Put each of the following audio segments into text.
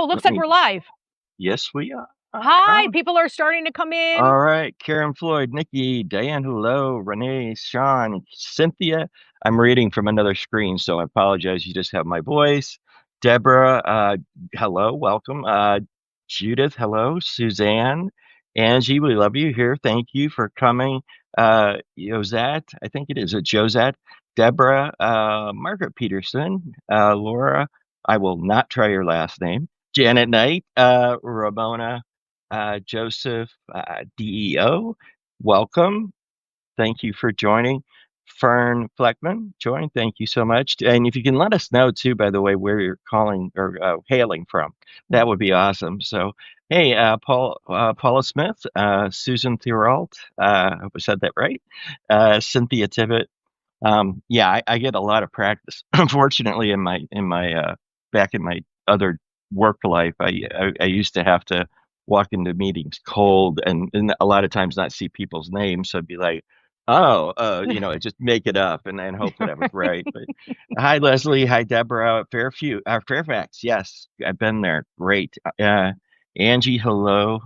Oh, looks Let like me. we're live. Yes, we are. Hi, people are starting to come in. All right. Karen, Floyd, Nikki, Diane, hello. Renee, Sean, Cynthia. I'm reading from another screen, so I apologize. You just have my voice. Deborah, hello. Welcome. Judith, hello. Suzanne, Angie, we love you here. Thank you for coming. Josette, I think it is. Josette. Deborah, Margaret Peterson, Laura. I will not try your last name. Janet Knight, Ramona. Joseph, DEO, welcome. Thank you for joining. Fern Fleckman, join. Thank you so much. And if you can let us know too, by the way, where you're calling or hailing from, that would be awesome. So, hey, Paula Smith, Susan Thuralt, I hope I said that right. Cynthia Tibbet. Yeah, I get a lot of practice. Unfortunately, in my back in my other work life, I used to have to walk into meetings cold and a lot of times not see people's names. So I'd be like, oh, just make it up and hope that I was right. But hi, Leslie. Hi, Deborah. Fairfax. Yes, I've been there. Great. Angie, hello.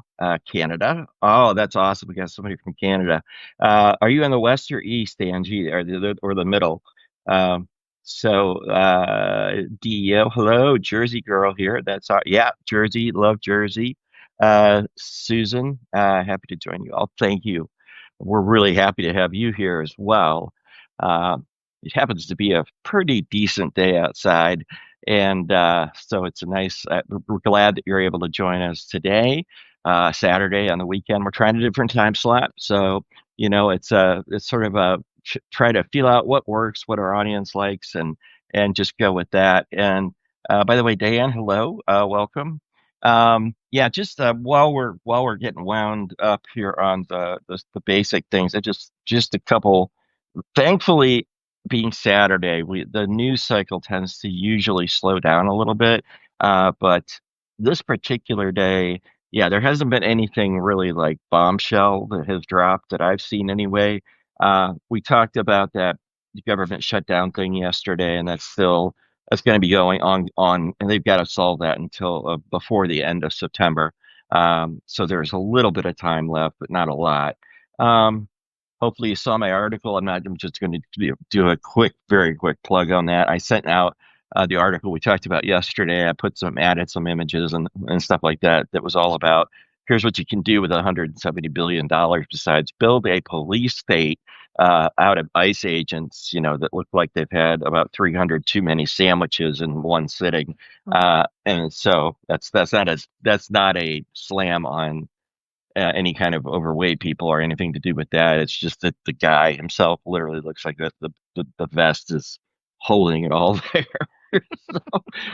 Canada. Oh, that's awesome. We got somebody from Canada. Are you in the west or east, Angie, or the middle? Um, DEO, hello, Jersey girl here. Yeah, Jersey, love Jersey. Susan, happy to join you all. Thank you. We're really happy to have you here as well. Uh, it happens to be a pretty decent day outside, and so it's a nice. We're glad that you're able to join us today. Saturday on the weekend. We're trying a different time slot, so it's sort of a try to feel out what works, what our audience likes, and just go with that. And by the way, Diane, hello, welcome. Yeah, just while we're getting wound up here on the basic things, just a couple. Thankfully, being Saturday, the news cycle tends to usually slow down a little bit, but this particular day, yeah, there hasn't been anything really like bombshell that has dropped that I've seen anyway. We talked about that government shutdown thing yesterday, and that's going to be going on, and they've got to solve that until before the end of September. So there's a little bit of time left, but not a lot. Um, Hopefully you saw my article. I'm just going to do a very quick plug on that. I sent out the article we talked about yesterday. Added some images and stuff like that. That was all about here's what you can do with $170 billion besides build a police state out of ICE agents, that look like they've had about 300 too many sandwiches in one sitting. And so that's not a slam on any kind of overweight people or anything to do with that. It's just that the guy himself literally looks like the vest is holding it all there. So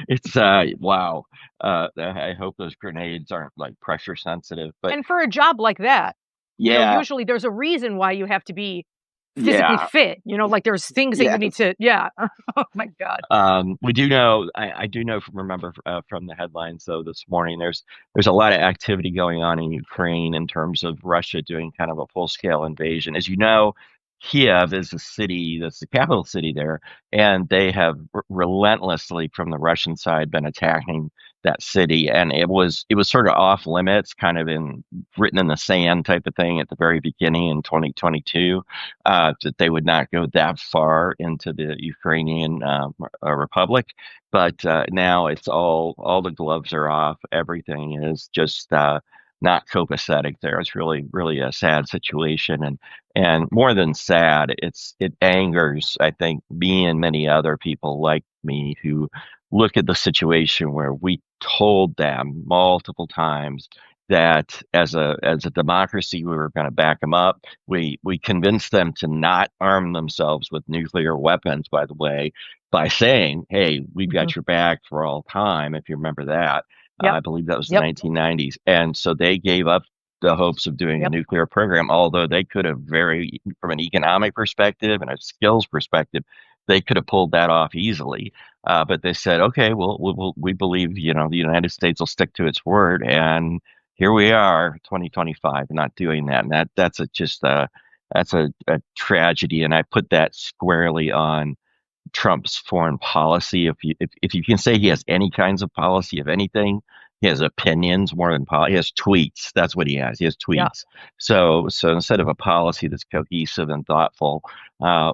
it's wow. I hope those grenades aren't like pressure sensitive, but And for a job like that, yeah, usually there's a reason why you have to be physically yeah. fit. Like there's things that you need Yes. to, yeah. Oh my God. We do know, I do know remember from the headlines though this morning, there's a lot of activity going on in Ukraine in terms of Russia doing kind of a full scale invasion. As you know, Kiev is a city that's the capital city there, and they have relentlessly from the Russian side been attacking that city, and it was sort of off limits, kind of written in the sand type of thing at the very beginning in 2022 that they would not go that far into the Ukrainian republic. But now it's all the gloves are off. Everything is just not copacetic there. It's really, really a sad situation. And more than sad, it angers, I think, me and many other people like me who look at the situation where we told them multiple times that as a democracy we were going to back them up. We convinced them to not arm themselves with nuclear weapons, by the way, by saying, "Hey, we've got your back for all time." If you remember that, Yep. I believe that was the Yep. 1990s, and so they gave up the hopes of doing a Yep. nuclear program. Although they could have from an economic perspective and a skills perspective, they could have pulled that off easily. But they said, "Okay, we believe the United States will stick to its word," and here we are, 2025, not doing that, and that's a tragedy, and I put that squarely on Trump's foreign policy. If you can say he has any kinds of policy of anything, he has opinions more than he has tweets. That's what he has. He has Yeah. tweets. So instead of a policy that's cohesive and thoughtful,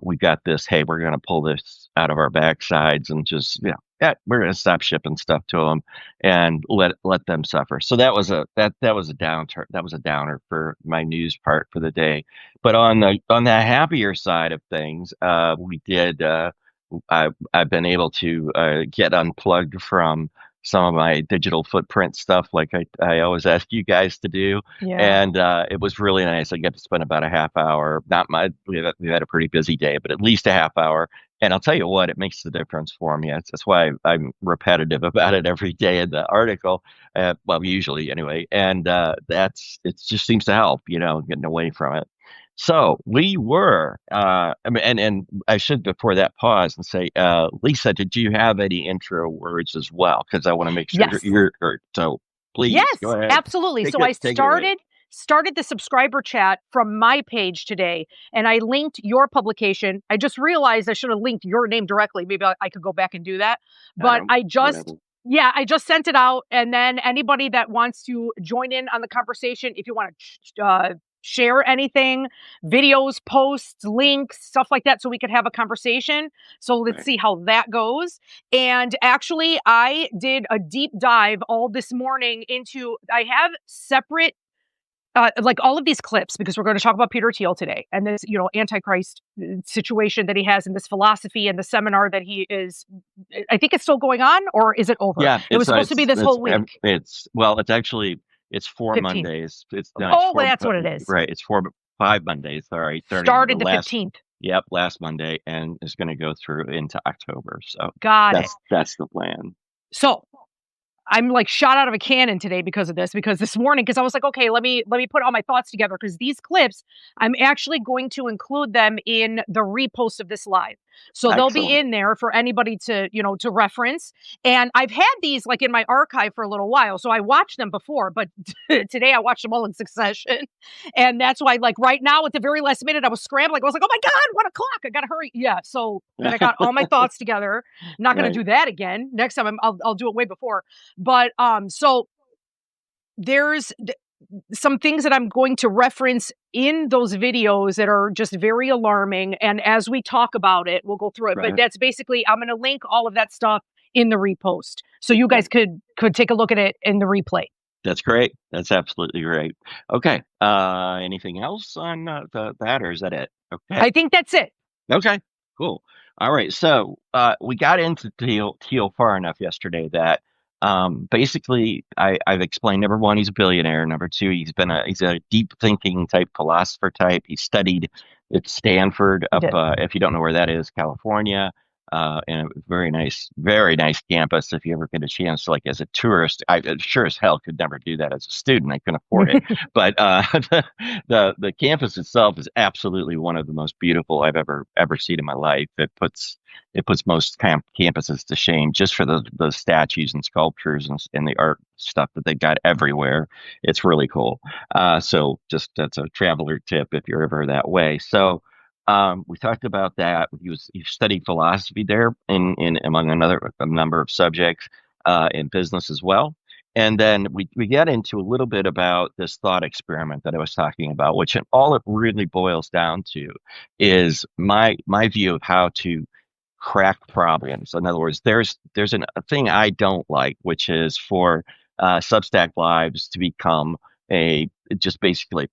we got this. Hey, we're going to pull this out of our backsides and just yeah, we're going to stop shipping stuff to them and let them suffer. So that was a downturn. That was a downer for my news part for the day. But on the happier side of things, we did. I've been able to get unplugged from some of my digital footprint stuff, like I always ask you guys to do, Yeah. and it was really nice. I got to spend about a half hour. Not my we had a pretty busy day, but at least a half hour. And I'll tell you what, it makes the difference for me. That's why I'm repetitive about it every day in the article. Well, usually anyway, and that's it. Just seems to help, getting away from it. So we were, I mean, and I should before that pause and say, Lisa, did you have any intro words as well? Because I want to make sure Yes. you're so please go Yes, ahead. absolutely. So I Take it away. started the subscriber chat from my page today, and I linked your publication. I just realized I should have linked your name directly. Maybe I could go back and do that. But Whatever. yeah, I just sent it out. And then anybody that wants to join in on the conversation, if you want to share anything, videos, posts, links, stuff like that, so we could have a conversation. So let's Right. see how that goes. And actually, I did a deep dive all this morning I have separate, like all of these clips, because we're going to talk about Peter Thiel today and this, Antichrist situation that he has in this philosophy and the seminar that he is, I think it's still going on, or is it over? Yeah, It was supposed to be this whole week. It's 4 15th. Mondays. It's Oh, well, that's what it is. Right. It's 5 Mondays. Sorry, Started the 15th. Yep, last Monday, and it's going to go through into October. So Got it. that's the plan. So I'm like shot out of a cannon today because of this, because this morning, because I was like, okay, let me put all my thoughts together, because these clips, I'm actually going to include them in the repost of this live. So they'll be in there for anybody to, to reference. And I've had these like in my archive for a little while. So I watched them before, but today I watched them all in succession. And that's why, like right now at the very last minute, I was scrambling. I was like, oh my God, 1 o'clock. I got to hurry. Yeah. So then I got all my thoughts together. Not going to do that again. Next time I'll do it way before. But so there's some things that I'm going to reference in those videos that are just very alarming. And as we talk about it, we'll go through it. Right. But that's basically, I'm going to link all of that stuff in the repost, so you guys could take a look at it in the replay. That's great. That's absolutely great. Okay. Anything else on that, or is that it? Okay. I think that's it. Okay. Cool. All right. So we got into Teal far enough yesterday that basically I've explained, number one, he's a billionaire. Number two, he's a deep thinking type philosopher type. He studied at Stanford up, if you don't know where that is, California. And a very nice campus. If you ever get a chance to, like, as a tourist, I sure as hell could never do that as a student. I couldn't afford it. But the campus itself is absolutely one of the most beautiful I've ever seen in my life. It puts most campuses to shame, just for the statues and sculptures and the art stuff that they've got everywhere. It's really cool. So just that's a traveler tip if you're ever that way. So. We talked about that. He studied philosophy there, in among a number of subjects, in business as well. And then we get into a little bit about this thought experiment that I was talking about, which all it really boils down to is my view of how to crack problems. In other words, there's a thing I don't like, which is for Substack Lives to become just basically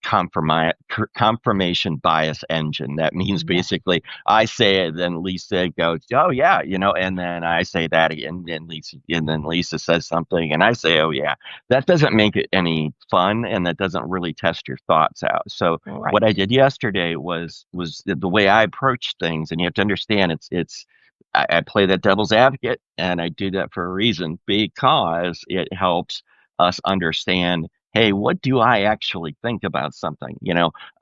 confirmation bias engine. That means basically I say it, then Lisa goes, oh yeah, and then I say that again, and then Lisa says something, and I say, oh yeah. That doesn't make it any fun, and that doesn't really test your thoughts out. So what I did yesterday was the way I approach things, and you have to understand I play that devil's advocate, and I do that for a reason, because it helps us understand, hey, what do I actually think about something?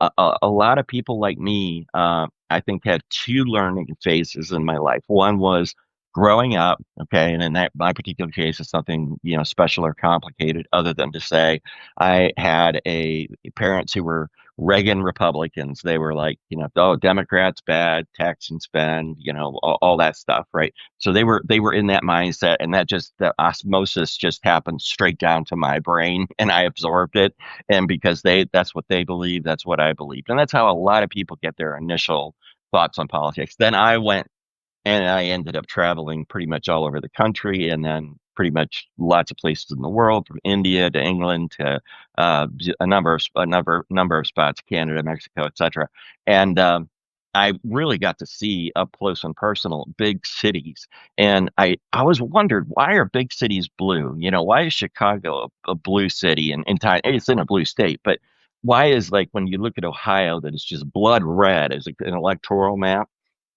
A lot of people like me, I think, had two learning phases in my life. One was growing up, okay, and in my particular case, it's nothing special or complicated, other than to say I had parents who were Reagan Republicans. They were like, oh, Democrats bad, tax and spend, all that stuff, right? So they were in that mindset, and the osmosis just happened straight down to my brain, and I absorbed it. And because that's what they believe, that's what I believed, and that's how a lot of people get their initial thoughts on politics. Then I went and I ended up traveling pretty much all over the country, and then pretty much lots of places in the world, from India to England to a number of spots, Canada, Mexico, etc. And I really got to see up close and personal big cities, and I always wondered, why are big cities blue? Why is Chicago a blue city? And it's in a blue state, but why is, like, when you look at Ohio, that it's just blood red as an electoral map?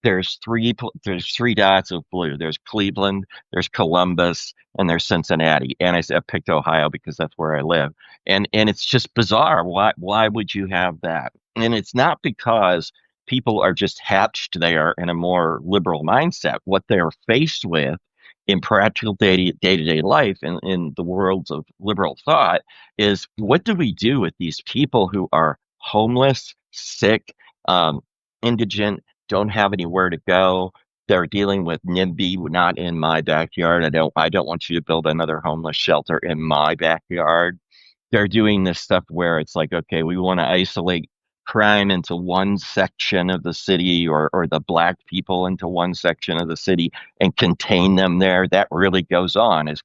There's three dots of blue. There's Cleveland, there's Columbus, and there's Cincinnati. And I picked Ohio because that's where I live. And it's just bizarre. Why would you have that? And it's not because people are just hatched there in a more liberal mindset. What they're faced with in practical day-to-day life in the worlds of liberal thought is, what do we do with these people who are homeless, sick, indigent, don't have anywhere to go? They're dealing with NIMBY, not in my backyard. I don't want you to build another homeless shelter in my backyard. They're doing this stuff where it's like, okay, we want to isolate crime into one section of the city, or the black people into one section of the city, and contain them there. That really goes on, as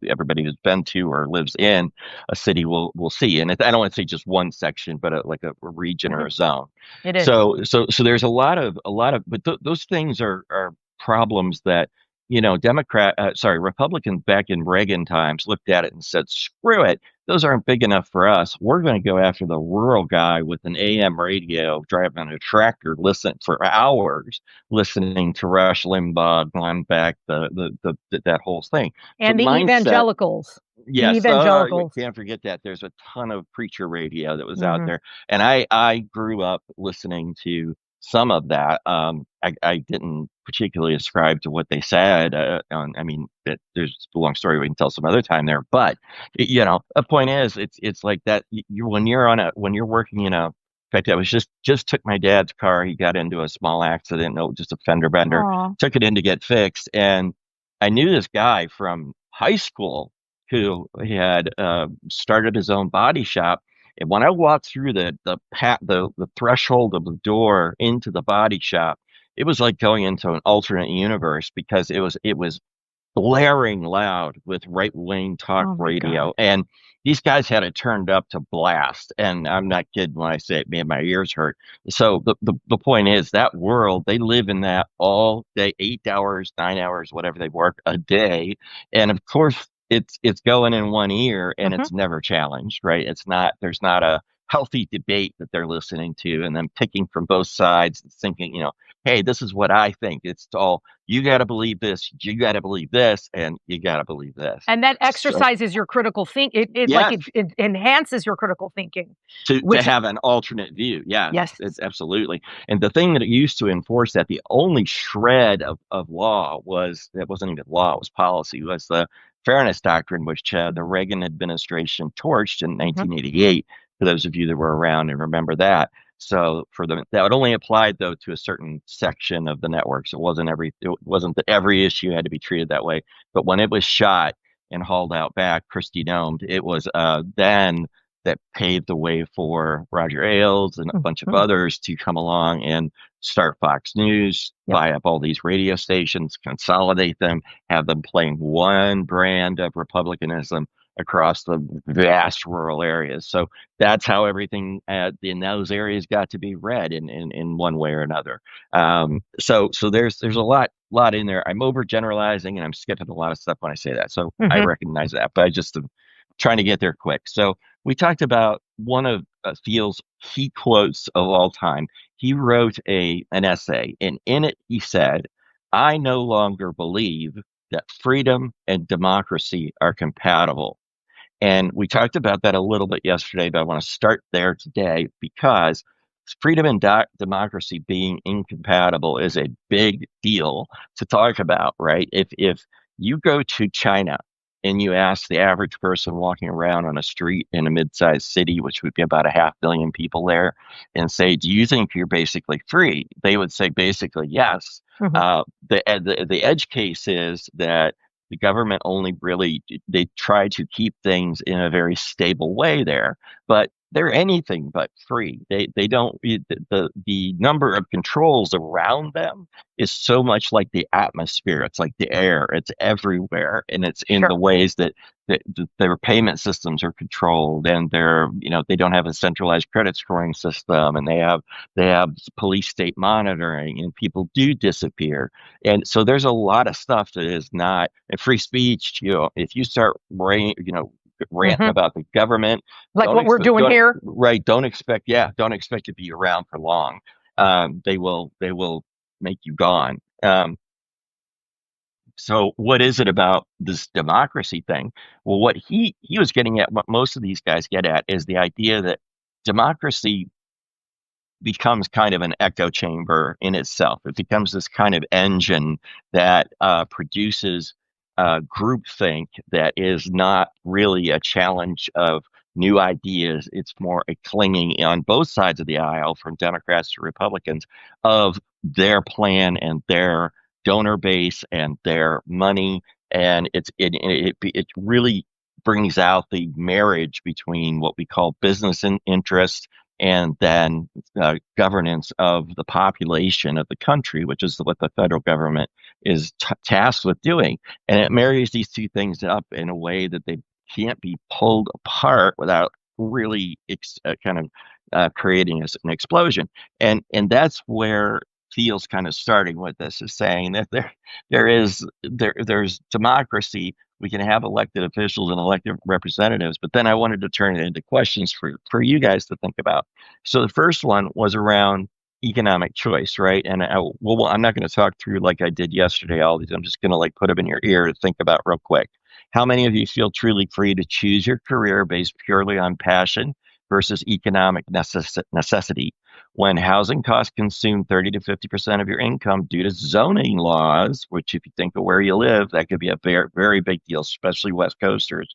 everybody who's been to or lives in a city will see. And I don't want to say just one section, but like a region or Mhm. a zone. It is. So there's but those things are problems that, Republicans back in Reagan times looked at it and said, screw it. Those aren't big enough for us. We're going to go after the rural guy with an AM radio, driving a tractor, listen for hours, listening to Rush Limbaugh, Glenn Beck, that whole thing. The And the mindset. evangelicals. The Yes, we evangelicals. can't forget that. There's a ton of preacher radio that was out Mhm. there, and I grew up listening to some of that. I didn't particularly ascribe to what they said. I mean, there's a long story we can tell some other time there. But the point is, it's like that. When you're working in a. In fact, I was just took my dad's car. He got into a small accident, no, just a fender bender. Aw. Took it in to get fixed, and I knew this guy from high school who he had started his own body shop. And when I walked through the threshold of the door into the body shop, it was like going into an alternate universe, because it was blaring loud with right wing talk Oh my god. radio, and these guys had it turned up to blast. And I'm not kidding when I say it made my ears hurt. So the point is, that world, they live in that all day, 8 hours, 9 hours, whatever they work a day. And of course, it's going in one ear, and Mhm. it's never challenged, right? There's not a healthy debate that they're listening to, and then picking from both sides and thinking, hey, this is what I think. It's all, you got to believe this, you got to believe this, and you got to believe this. And that So, exercises your critical it like yes, it enhances your critical thinking, to which have an alternate view. Yes, yes. it's absolutely. And the thing that it used to enforce that, the only shred of law that wasn't even law, it was policy, was the Fairness Doctrine, which the Reagan administration torched in Mhm. 1988. For those of you that were around and remember that. So that only applied, though, to a certain section of the networks. It wasn't that every issue had to be treated that way. But when it was shot and hauled out back, Christy domed, it was then that paved the way for Roger Ailes and a bunch of Mhm. others to come along and start Fox News, Yep. buy up all these radio stations, consolidate them, have them playing one brand of republicanism across the vast rural areas. So that's how everything in those areas got to be read in one way or another. So there's a lot in there. I'm overgeneralizing, and I'm skipping a lot of stuff when I say that. So I Mhm. recognize that, but I just am trying to get there quick. So we talked about one of Thiel's key quotes of all time. He wrote an essay, and in it he said, "I no longer believe that freedom and democracy are compatible." And we talked about that a little bit yesterday, but I want to start there today, because freedom and democracy being incompatible is a big deal to talk about, right? If you go to China and you ask the average person walking around on a street in a mid-sized city, which would be about a 500,000 people there, and say, "Do you think you're basically free?" They would say basically yes. Mhm. The edge case is that the government only really they try to keep things in a very stable way there, but they're anything but free. They don't the number of controls around them is so much like the atmosphere. It's like the air. It's everywhere, and it's in the Sure. ways that their payment systems are controlled, and they don't have a centralized credit scoring system, and they have police state monitoring, and people do disappear. And so there's a lot of stuff that is not and free speech. If you start ranting Mhm. about the government, Like don't what we're expect doing don't here. right, don't expect to be around for long. They will make you gone. So what is it about this democracy thing? Well, what he was getting at, what most of these guys get at, is the idea that democracy becomes kind of an echo chamber in itself. It becomes this kind of engine that produces groupthink that is not really a challenge of new ideas. It's more a clinging on both sides of the aisle, from Democrats to Republicans, of their plan and their donor base and their money. And it really brings out the marriage between what we call business interest and then governance of the population of the country, which is what the federal government is tasked with doing. And it marries these two things up in a way that they can't be pulled apart without really kind of creating an explosion. And that's where Thiel's kind of starting with this, is saying that there's democracy. We can have elected officials and elected representatives, but then I wanted to turn it into questions for you guys to think about. So the first one was around economic choice, right? And I'm not going to talk through like I did yesterday, all these. I'm just going to like put them in your ear to think about real quick. How many of you feel truly free to choose your career based purely on passion versus economic necessity? When housing costs consume 30 to 50% of your income due to zoning laws, which, if you think of where you live, that could be a very, very big deal, especially West Coasters.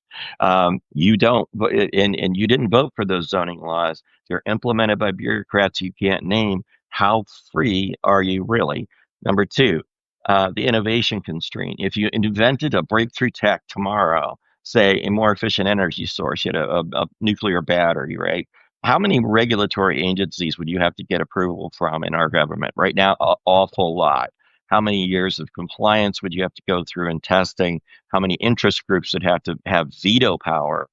You don't, and you didn't vote for those zoning laws. They're implemented by bureaucrats you can't name. How free are you really? Number two, the innovation constraint. If you invented a breakthrough tech tomorrow, say a more efficient energy source, you had a nuclear battery, right? How many regulatory agencies would you have to get approval from in our government? Right now, an awful lot. How many years of compliance would you have to go through in testing? How many interest groups would have to have veto power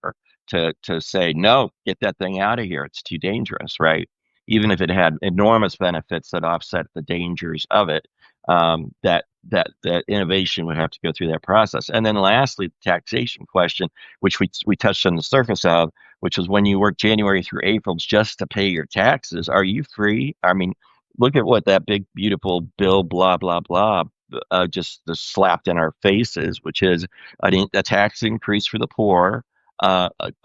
to say, no, get that thing out of here. It's too dangerous, right? Even if it had enormous benefits that offset the dangers of it, that innovation would have to go through that process. And then lastly, the taxation question, which we touched on the surface of, which was when you work January through April just to pay your taxes, are you free? I mean, look at what that big, beautiful bill, blah, blah, blah, just slapped in our faces, which is a tax increase for the poor,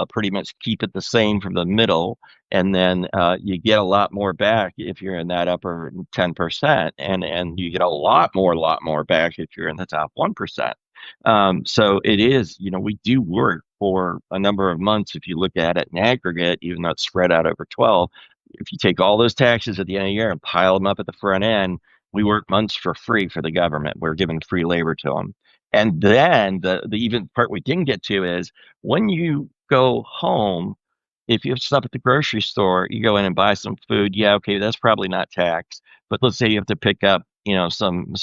pretty much keep it the same from the middle, and then you get a lot more back if you're in that upper 10%, and you get a lot more back if you're in the top 1%. So it is, we do work for a number of months if you look at it in aggregate, even though it's spread out over 12. If you take all those taxes at the end of the year and pile them up at the front end, we work months for free for the government. We're giving free labor to them. And then the even part we didn't get to is when you go home, if you have stuff at the grocery store, you go in and buy some food. Yeah, okay, that's probably not taxed. But let's say you have to pick up, some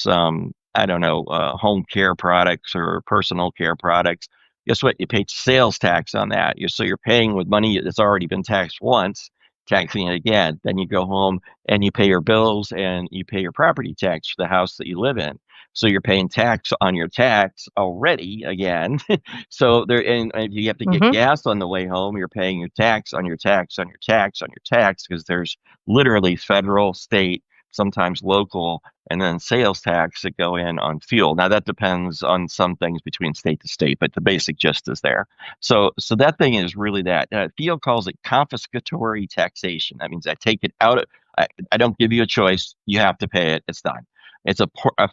I don't know, home care products or personal care products. Guess what? You pay sales tax on that. So you're paying with money that's already been taxed once, taxing it again. Then you go home and you pay your bills and you pay your property tax for the house that you live in. So you're paying tax on your tax already again. So and if you have to get Mhm. gas on the way home, you're paying your tax on your tax on your tax on your tax, because there's literally federal, state, sometimes local, and then sales tax that go in on fuel. Now that depends on some things between state to state, but the basic gist is there. So that thing is really that. Theo calls it confiscatory taxation. That means I take it out. I don't give you a choice. You have to pay it. It's done. It's a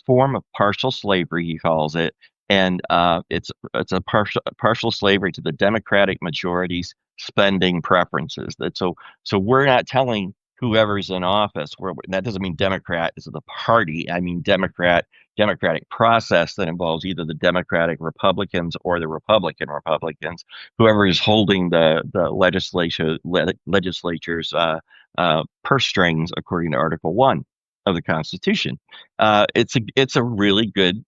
form of partial slavery, he calls it, and it's a partial slavery to the Democratic majority's spending preferences. So we're not telling whoever's in office. That doesn't mean Democrat is the party. I mean democratic process that involves either the Democratic Republicans or the Republican Republicans. Whoever is holding the legislature's purse strings, according to Article 1 of the Constitution. It's a really good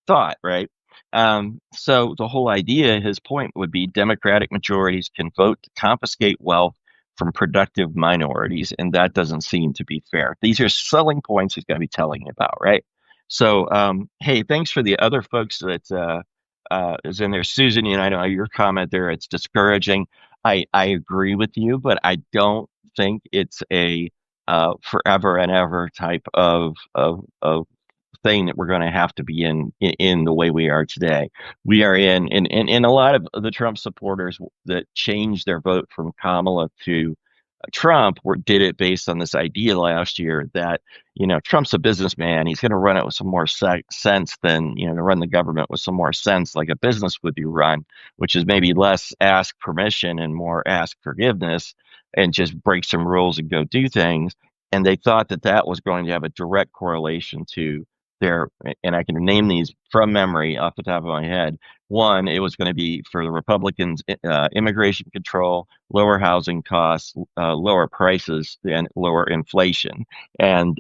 thought, right? So the whole idea, his point would be Democratic majorities can vote to confiscate wealth from productive minorities, and that doesn't seem to be fair. These are selling points he's going to be telling you about, right? So, hey, thanks for the other folks that is in there. Susan, I know your comment there, it's discouraging. I agree with you, but I don't think it's a forever and ever type of thing that we're going to have to be in the way we are today. We are in a lot of the Trump supporters that changed their vote from Kamala to Trump did it based on this idea last year that Trump's a businessman. He's going to run it with some more sense than to run the government with some more sense, like a business would be run, which is maybe less ask permission and more ask forgiveness, and just break some rules and go do things. And they thought that that was going to have a direct correlation to their, and I can name these from memory off the top of my head. One, it was going to be for the Republicans, immigration control, lower housing costs, lower prices, and lower inflation. And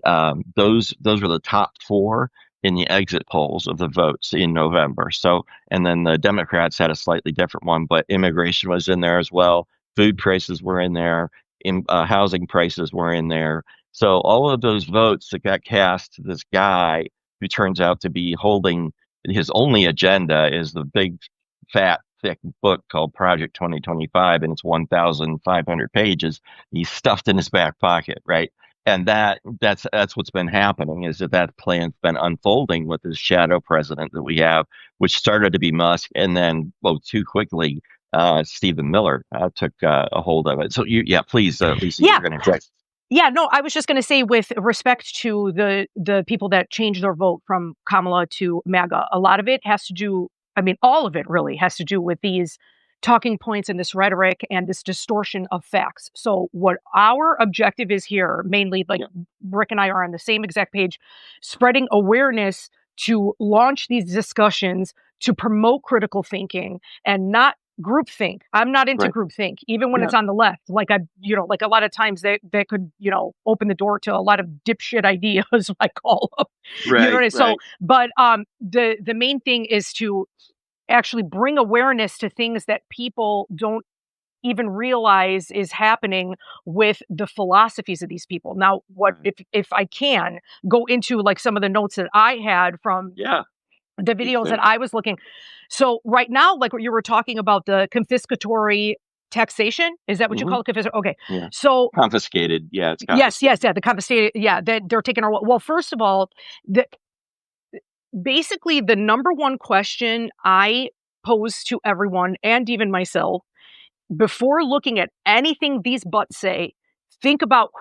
those were the top four in the exit polls of the votes in November. So, and then the Democrats had a slightly different one, but immigration was in there as well. Food prices were in there. Housing prices were in there. So all of those votes that got cast to this guy who turns out to be holding his only agenda is the big, fat, thick book called Project 2025, and it's 1,500 pages. He's stuffed in his back pocket, right? And that's what's been happening, is that plan's been unfolding with this shadow president that we have, which started to be Musk, and then, well, too quickly, Stephen Miller took a hold of it. So yeah, please, Lisa, Yeah. you're going to inject. Yeah, no, I was just going to say, with respect to the people that changed their vote from Kamala to MAGA, a lot of it has to do, I mean, all of it really has to do with these talking points and this rhetoric and this distortion of facts. So what our objective is here, mainly, like, Yeah. Rick and I are on the same exact page, spreading awareness to launch these discussions, to promote critical thinking and not groupthink. I'm not into Right. groupthink, even when Yeah. it's on the left. Like, like a lot of times that could, open the door to a lot of dipshit ideas, I call them. You know what I mean? Right. So, but the main thing is to actually bring awareness to things that people don't even realize is happening with the philosophies of these people. Now, what if I can go into, like, some of the notes that I had from Yeah. the videos that I was looking. So right now, like what you were talking about, the confiscatory taxation, is that what you Mhm. call it? Okay. Yeah. So Confiscated. Yeah, it's yes, confiscated. yeah, the confiscated, yeah, that they're taking our, well, first of all, the basically the number one question I pose to everyone, and even myself, before looking at anything these butts say, think about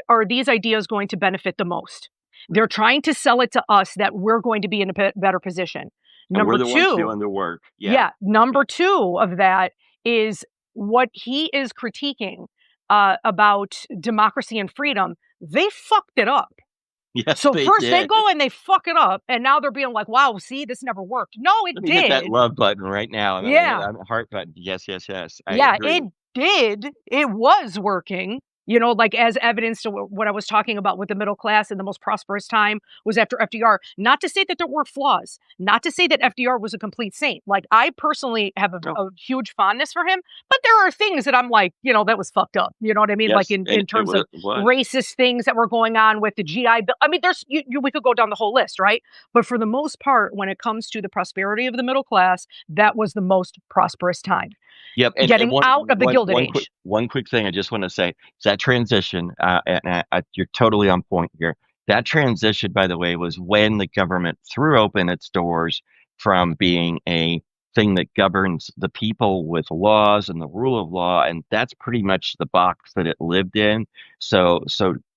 are these ideas going to benefit the most. They're trying to sell it to us that we're going to be in a better position. And we're Number the ones two, doing the work. Yeah. yeah, number two of that is what he is critiquing about democracy and freedom. They fucked it up. Yes, So they first they did. go and they fuck it up, and now they're being like, "Wow, see, this never worked." No, it Let me hit that did. love button right now. And then I hit Yeah, that heart button. Yes, yes, yes. I yeah, agree. it did. It was working. Like, as evidence to what I was talking about with the middle class, and the most prosperous time was after FDR. Not to say that there weren't flaws, not to say that FDR was a complete saint. Like, I personally have Oh, a huge fondness for him, but there are things that I'm like, that was fucked up. You know what I mean? Like, yes. in And it terms of was. racist things that were going on with the GI Bill. I mean, we could go down the whole list, right? But for the most part, when it comes to the prosperity of the middle class, that was the most prosperous time. Yep. And Getting out of the Gilded Age. one quick thing I just want to say is that transition, you're totally on point here. That transition, by the way, was when the government threw open its doors from being a thing that governs the people with laws and the rule of law, and that's pretty much the box that it lived in. So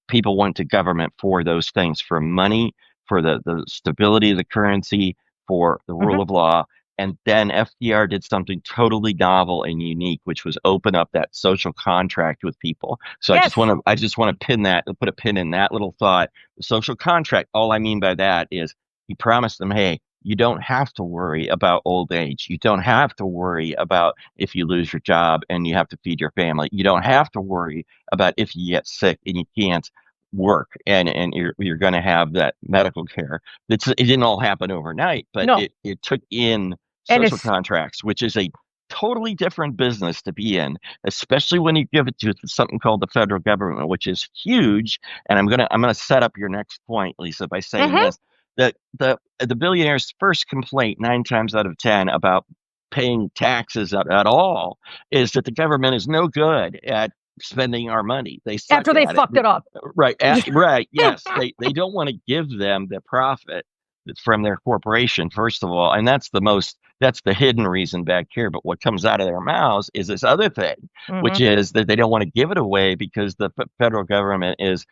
people went to government for those things, for money, for the stability of the currency, for the Mhm. rule of law. And then FDR did something totally novel and unique, which was open up that social contract with people. So Yes. I just want to put a pin in that little thought. The social contract, all I mean by that is he promised them, hey, you don't have to worry about old age. You don't have to worry about if you lose your job and you have to feed your family. You don't have to worry about if you get sick and you can't work and you're going to have that medical care. It didn't all happen overnight, but No. it took in And social it's contracts, which is a totally different business to be in, especially when you give it to something called the federal government, which is huge. And I'm gonna set up your next point, Lisa, by saying mhm. this: that the billionaire's first complaint, 9 times out of 10, about paying taxes at all, is that the government is no good at spending our money. They suck After they at it. fucked it up. Right. Right. Yes. They don't want to give them the profit that's from their corporation, first of all. And that's the hidden reason back here. But what comes out of their mouths is this other thing, which Mhm. is that they don't want to give it away because the federal government is,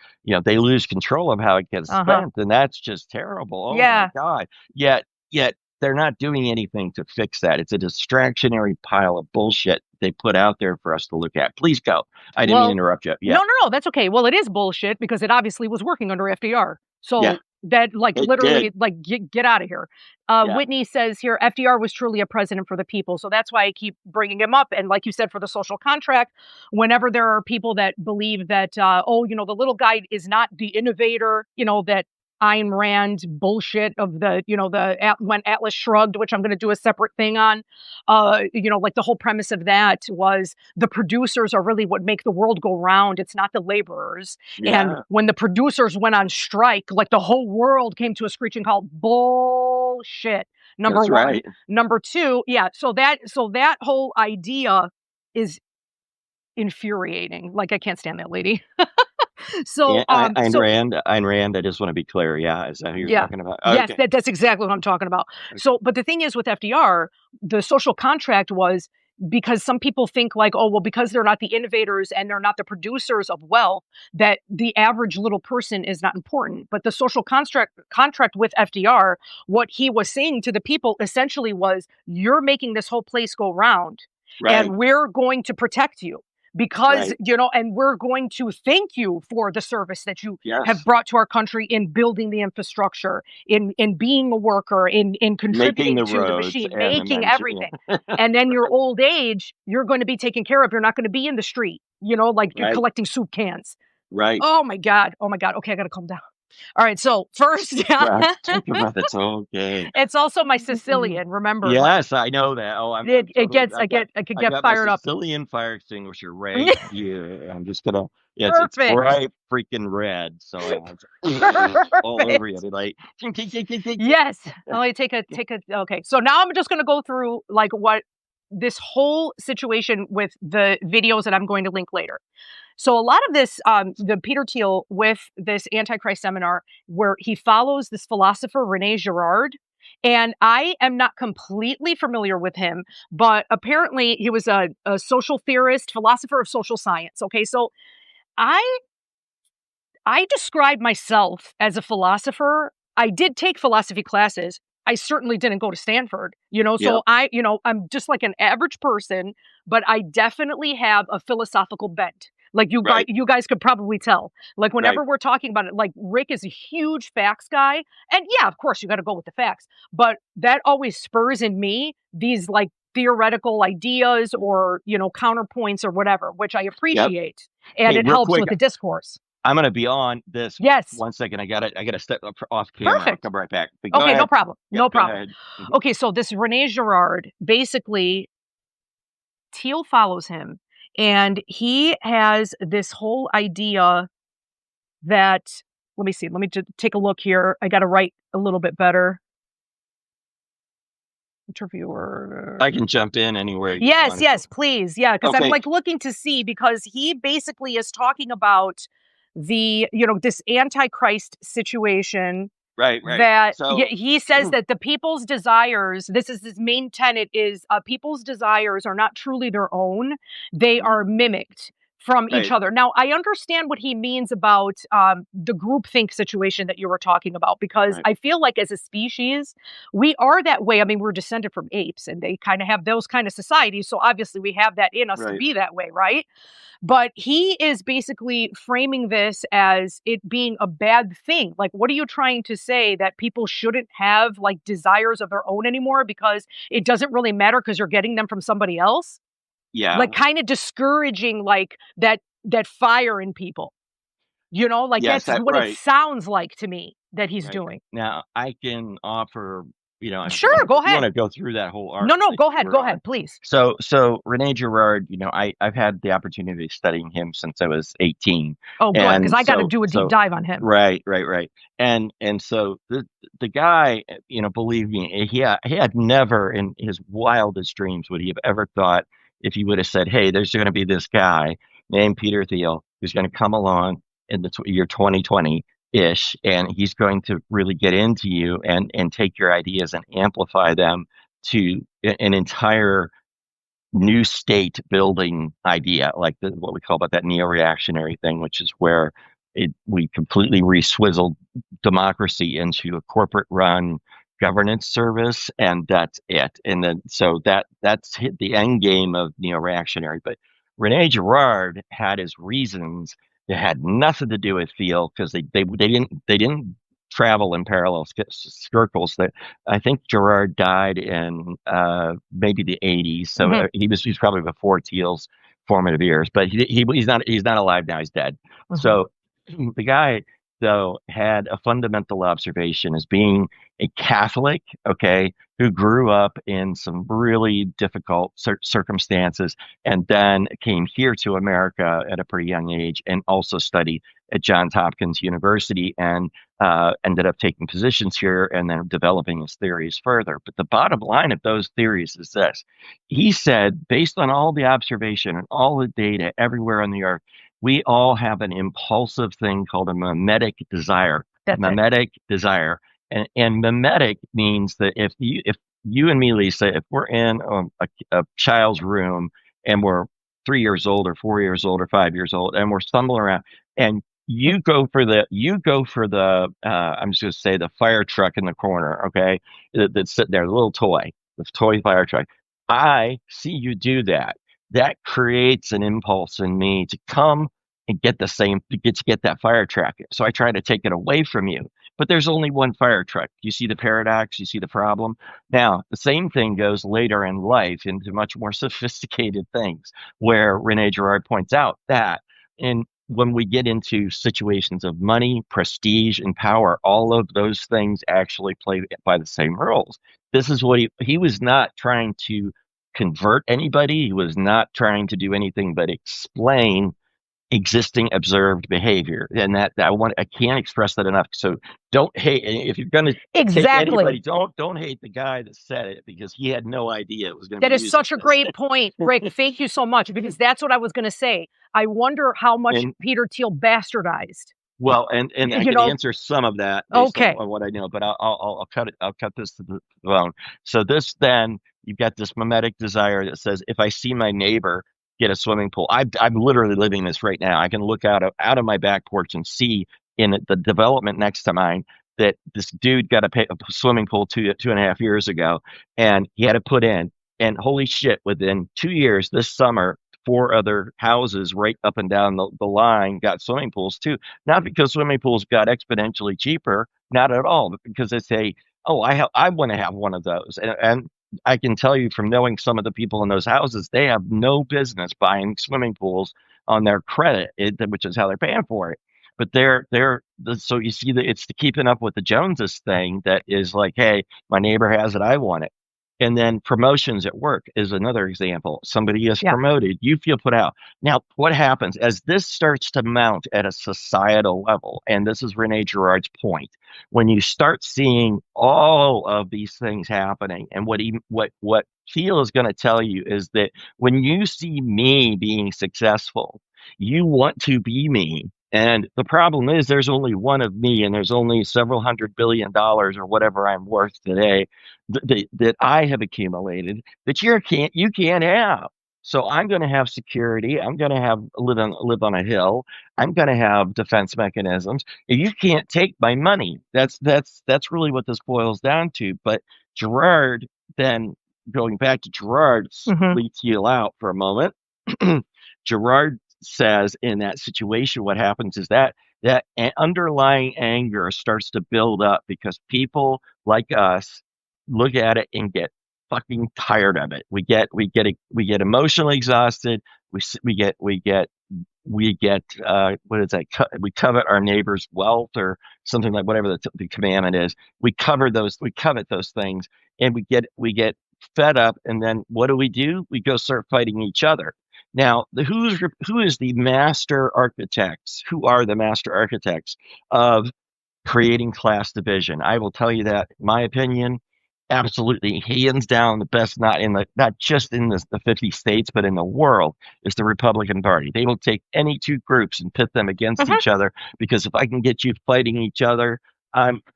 they lose control of how it gets Uh-huh. spent. And that's just terrible. Oh my Yeah. God. Yet they're not doing anything to fix that. It's a distractionary pile of bullshit they put out there for us to look at. Please go. I didn't mean to Well, interrupt you. no, Yeah. no, no, that's okay. Well, it is bullshit because it obviously was working under FDR. Yeah. So that like It did. literally like get out of here. Yeah. Whitney says here FDR was truly a president for the people. So that's why I keep bringing him up. And like you said, for the social contract, whenever there are people that believe that, the little guy is not the innovator, that Ayn Rand bullshit of when Atlas Shrugged, which I'm going to do a separate thing on. Like the whole premise of that was the producers are really what make the world go round. It's not the laborers. And Yeah. when the producers went on strike, like the whole world came to a screeching halt. Bullshit. Number That's one. right. Number two, yeah. So that whole idea is infuriating. Like I can't stand that lady. So Yeah, Ayn so Rand. Ayn Rand. I just want to be clear. Yeah, is that who you're yeah. talking about? Yes, Okay. that's exactly what I'm talking about. Okay. So, but the thing is with FDR, the social contract was because some people think like, oh, well, because they're not the innovators and they're not the producers of wealth, that the average little person is not important. But the social contract with FDR, what he was saying to the people essentially was, you're making this whole place go round, Right. and we're going to protect you because Right. and we're going to thank you for the service that you have Yes. brought to our country in building the infrastructure, in being a worker, in Making contributing the to the roads machine, and the making mention. everything. Yeah. And then your old age, you're going to be taken care of. You're not going to be in the street, like you're Right. collecting soup cans. Right. Oh my God. Oh my God. Okay, I got to calm down. All right. So first, Right. Take a breath. It's okay. it's also my Sicilian. Remember, like Yes, I know that. Oh, it, I'm it totally. gets, I could I get got my fired up. Sicilian fire extinguisher right here. I'm just gonna. Yeah, it's Perfect. bright freaking red. So all over you. Perfect. I'll be like, Yes. Let me take a okay. So now I'm just gonna go through like what this whole situation with the videos that I'm going to link later. So a lot of this, the Peter Thiel with this Antichrist seminar, where he follows this philosopher Rene Girard, and I am not completely familiar with him, but apparently he was a social theorist, philosopher of social science. Okay, so I I describe myself as a philosopher. I did take philosophy classes. I certainly didn't go to Stanford, yep. so I'm just like an average person, but I definitely have a philosophical bent. Like Right. you guys could probably tell. Like Right. whenever we're talking about it, like Rick is a huge facts guy. And yeah, of course you got to go with the facts, but that always spurs in me these like theoretical ideas or, counterpoints or whatever, which I Yep. appreciate. And Hey, it real helps quick, with the discourse. I'm gonna be on this Yes. 1 second. I gotta step up off camera. I'll Perfect. come right back. But go Okay, no ahead. problem. Yep. No Go problem. ahead. Mhm. Okay, so this Rene Girard, basically, Thiel follows him, and he has this whole idea that let me see, let me just take a look here. I gotta write a little bit better. Interviewer. I can jump in anywhere you Yes, want to. yes, please. Yeah, because I'm Okay. like looking to see because he basically is talking about this antichrist situation Right. Right. that So, he says that the people's desires, this is his main tenet is people's desires are not truly their own. They are mimicked from each Right. other. Now, I understand what he means about the groupthink situation that you were talking about, because Right. I feel like as a species, we are that way. I mean, we're descended from apes and they kind of have those kind of societies. So obviously, we have that in us to Right. be that way, right? But he is basically framing this as it being a bad thing. Like, what are you trying to say, that people shouldn't have like desires of their own anymore because it doesn't really matter because you're getting them from somebody else? Like, Yeah. kinda discouraging, like, that fire in people, like, Yes, that's that what it right. sounds like to me that he's Right. doing. Now, I can offer, Sure, go if you ahead. wanna go through that whole arc No, that you were go on. ahead, please. So Rene Girard, I've had the opportunity of studying him since I was 18. Oh, good, because And I gotta do a deep dive on him. right, right, right. And so the guy, believe me, he had never in his wildest dreams would he have ever thought, if he would have said, "Hey, there's gonna be this guy named Peter Thiel who's gonna come along in the year 2020-ish, and he's going to really get into you and take your ideas and amplify them to an entire new state building idea, like what we call about that neo-reactionary thing, which is where we completely re-swizzled democracy into a corporate run governance service, and that's it. And then so that's hit the end game of neo-reactionary. But Rene Girard had his reasons that had nothing to do with Thiel, because they didn't travel in parallel circles. That I think Gerard died in maybe the 80s, so Mhm, he's probably before Thiel's formative years. But he's not alive now. He's dead. mhm. So the guy though had a fundamental observation as being a Catholic, okay, who grew up in some really difficult circumstances, and then came here to America at a pretty young age, and also studied at Johns Hopkins University, and ended up taking positions here and then developing his theories further. But the bottom line of those theories is this. He said, based on all the observation and all the data everywhere on the earth, we all have an impulsive thing called a mimetic desire. A That's it. mimetic desire. And mimetic means that if you and me, Lisa, if we're in a child's room and we're 3 years old or 4 years old or 5 years old, and we're stumbling around, and you go for the I'm just gonna say the fire truck in the corner, okay? That's sitting there, the little toy, the toy fire truck. I see you do that. That creates an impulse in me to come and get that fire truck. So I try to take it away from you. But there's only one fire truck. You see the paradox, you see the problem. Now, the same thing goes later in life into much more sophisticated things, where Rene Girard points out that in when we get into situations of money, prestige, and power, all of those things actually play by the same rules. This is what he was not trying to convert anybody. He was not trying to do anything but explain existing observed behavior. And I can't express that enough. So don't hate, if you're going to take Exactly. anybody, don't hate the guy that said it, because he had no idea it was going to That be is used like such a this. great point, Rick. Thank you so much, because that's what I was gonna say. I wonder how much And Peter Thiel bastardized. well, and I You can know answer some of that based Okay. on what I know, but I'll cut it. I'll cut this to the bone. So this, then you've got this mimetic desire that says, if I see my neighbor get a swimming pool, I'm literally living this right now. I can look out of my back porch and see in the development next to mine that this dude got a swimming pool 2.5 years ago, and he had to put in. And holy shit, within 2 years, this summer, four other houses right up and down the line got swimming pools too. Not because swimming pools got exponentially cheaper, not at all, but because they say, "Oh, I want to have one of those," and I can tell you from knowing some of the people in those houses, they have no business buying swimming pools on their credit, which is how they're paying for it. But so you see that it's the keeping up with the Joneses thing that is like, hey, my neighbor has it, I want it. And then promotions at work is another example. Somebody is Yeah. promoted, you feel put out. Now, what happens as this starts to mount at a societal level? And this is Rene Girard's point. When you start seeing all of these things happening, and what Thiel is going to tell you is that when you see me being successful, you want to be me. And the problem is there's only one of me, and there's only several $100 billion or whatever I'm worth today that I have accumulated that you can't have. So I'm going to have security. I'm going to have live on a hill. I'm going to have defense mechanisms. And you can't take my money. That's really what this boils down to. But Gerard, then going back to Gerard, Hmm. sleep you out for a moment. Gerard says in that situation, what happens is that underlying anger starts to build up because people like us look at it and get fucking tired of it. We get emotionally exhausted. We get what is that? We covet our neighbor's wealth or something like whatever the commandment is. We covet those things, and we get fed up. And then what do? We go start fighting each other. Now, who is the master architects? Who are the master architects of creating class division? I will tell you that, in my opinion, absolutely hands down the best, not just in the 50 states, but in the world, is the Republican Party. They will take any two groups and pit them against Hmm. each other because if I can get you fighting each other,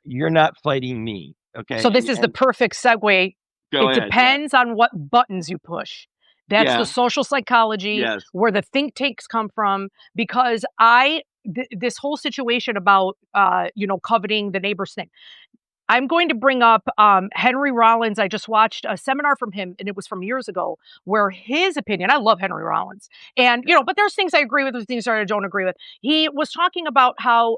you're not fighting me. Okay. So this is the And perfect segue. go It ahead. Yeah. depends on what buttons you push. That's the Yeah. social psychology Yes. where the think tanks come from. Because this whole situation about coveting the neighbor's thing. I'm going to bring up Henry Rollins. I just watched a seminar from him, and it was from years ago, where his opinion, I love Henry Rollins. And, but there's things I agree with, there's things that I don't agree with. He was talking about how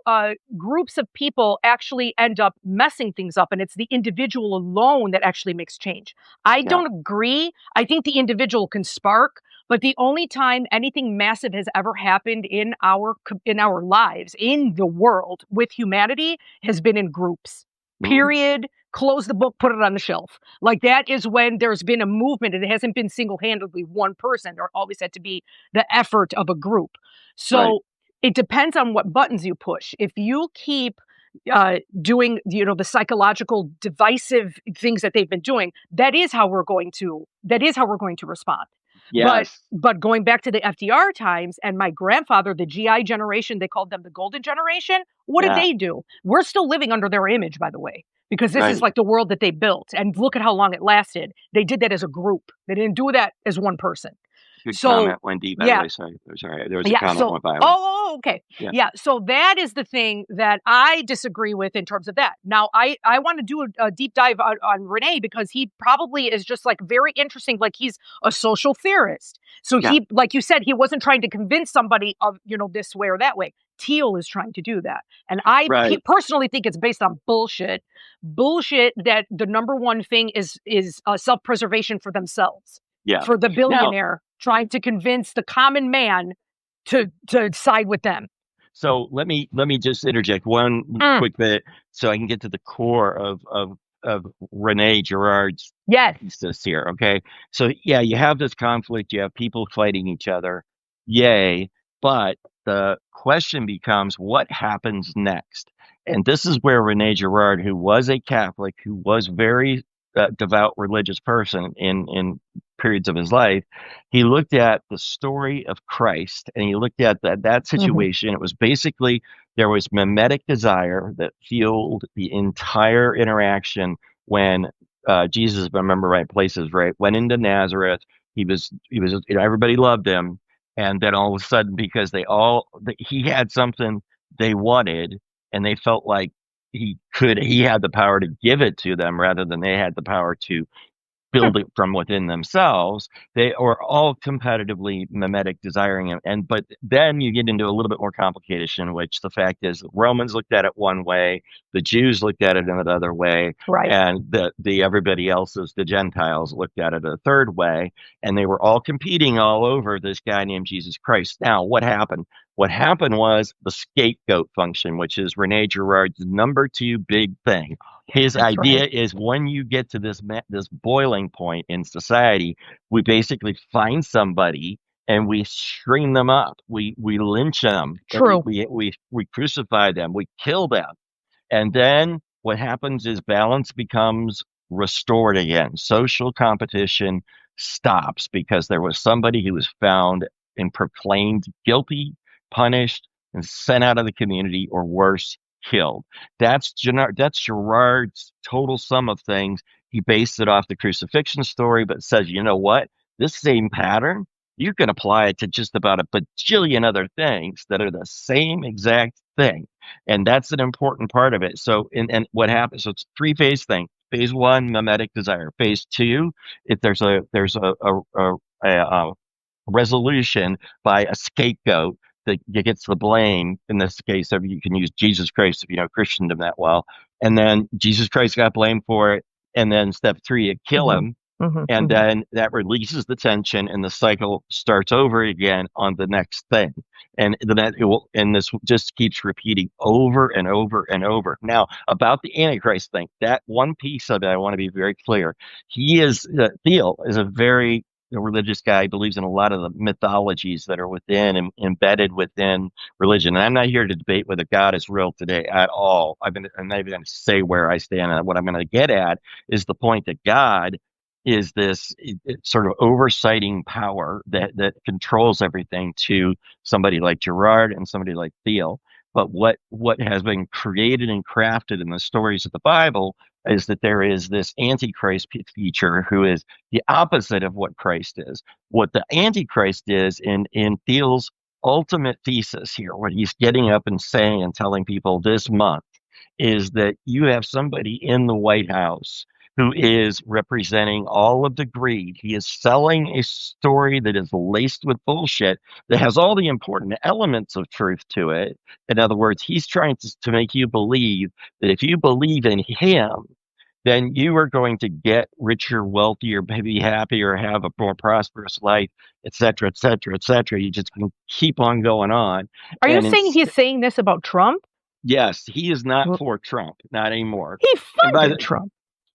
groups of people actually end up messing things up, and it's the individual alone that actually makes change. I Yeah. don't agree. I think the individual can spark. But the only time anything massive has ever happened in our lives, in the world, with humanity, has been in groups. Mhm. Period. Close the book, put it on the shelf. Like that is when there's been a movement and it hasn't been single-handedly one person. There always had to be the effort of a group. Right. So it depends on what buttons you push. If you keep doing, the psychological divisive things that they've been doing, that is how we're going to respond. But Yes. but going back to the FDR times and my grandfather, the GI generation, they called them the golden generation. What did Yeah. they do? We're still living under their image, by the way, because this is Right. like the world that they built. And look at how long it lasted. They did that as a group. They didn't do that as one person. Good So comment, Wendy. By the yeah, way, sorry. There was a yeah, comment so went by. okay. Yeah. Yeah, so that is the thing that I disagree with in terms of that. Now, I wanna do a deep dive on Renee because he probably is just, like, very interesting, like, he's a social theorist. So Yeah. he like you said, he wasn't trying to convince somebody of, this way or that way. Thiel is trying to do that, and I Right. personally think it's based on bullshit. Bullshit that the number one thing is self-preservation for themselves, Yeah. for the Now, billionaire trying to convince the common man to side with them. so let me just interject one Mm, quick bit so I can get to the core of Rene Girard's yes. thesis here. Okay, so yeah, you have this conflict. You have people fighting each other. Yay! But the question becomes, what happens next? And this is where Rene Girard, who was a Catholic, who was very devout religious person in periods of his life, he looked at the story of Christ and he looked at that Mhm. situation. It was basically there was mimetic desire that fueled the entire interaction when Jesus, if I remember right, places right, went into Nazareth. He was everybody loved him, and then all of a sudden, because he had something they wanted, and they felt like he had the power to give it to them rather than they had the power to Hmm. build it from within themselves. They are all competitively mimetic desiring it. And but then you get into a little bit more complication, which the fact is the Romans looked at it one way, the Jews looked at it another way, Right. and the everybody else's, the Gentiles, looked at it a third way, and they were all competing all over this guy named Jesus Christ. Now, what happened? What happened was the scapegoat function, which is Rene Girard's number two big thing. His That's right. idea is when you get to this boiling point in society, we basically find somebody and we string them up. We lynch them. And we, True. we we we crucify them. We kill them. And then what happens is balance becomes restored again. Social competition stops because there was somebody who was found and proclaimed guilty, punished, and sent out of the community, or worse, killed. That's Girard's total sum of things. He based it off the crucifixion story, but says, you know what? This same pattern you can apply it to just about a bajillion other things that are the same exact thing. And that's an important part of it. So, and what happens? So it's three-phase thing. Phase one, mimetic desire. Phase two, if there's a resolution by a scapegoat that gets the blame. In this case, you can use Jesus Christ if you know Christendom that well. And then Jesus Christ got blamed for it. And then step three, you kill Hmm. him. Hmm. And Hmm. then that releases the tension, and the cycle starts over again on the next thing. And then and this just keeps repeating over and over and over. Now, about the Antichrist thing, that one piece of it, I want to be very clear. Thiel is a very religious guy. He believes in a lot of the mythologies that are within and embedded within religion. And I'm not here to debate whether God is real today at all. I'm not even going to say where I stand. And what I'm going to get at is the point that God is this sort of oversighting power that controls everything to somebody like Gerard and somebody like Thiel. But what has been created and crafted in the stories of the Bible is that there is this Antichrist feature who is the opposite of what Christ is. What the Antichrist is in Thiel's ultimate thesis here, what he's getting up and saying and telling people this month is that you have somebody in the White House who is representing all of the greed. He is selling a story that is laced with bullshit that has all the important elements of truth to it. In other words, he's trying to make you believe that if you believe in him, then you are going to get richer, wealthier, be happier, have a more prosperous life, et cetera, et cetera, et cetera. You just can keep on going on. Are you And saying he's saying this about Trump? yes, he is not Well, for Trump, not anymore. he And by funded the Trump.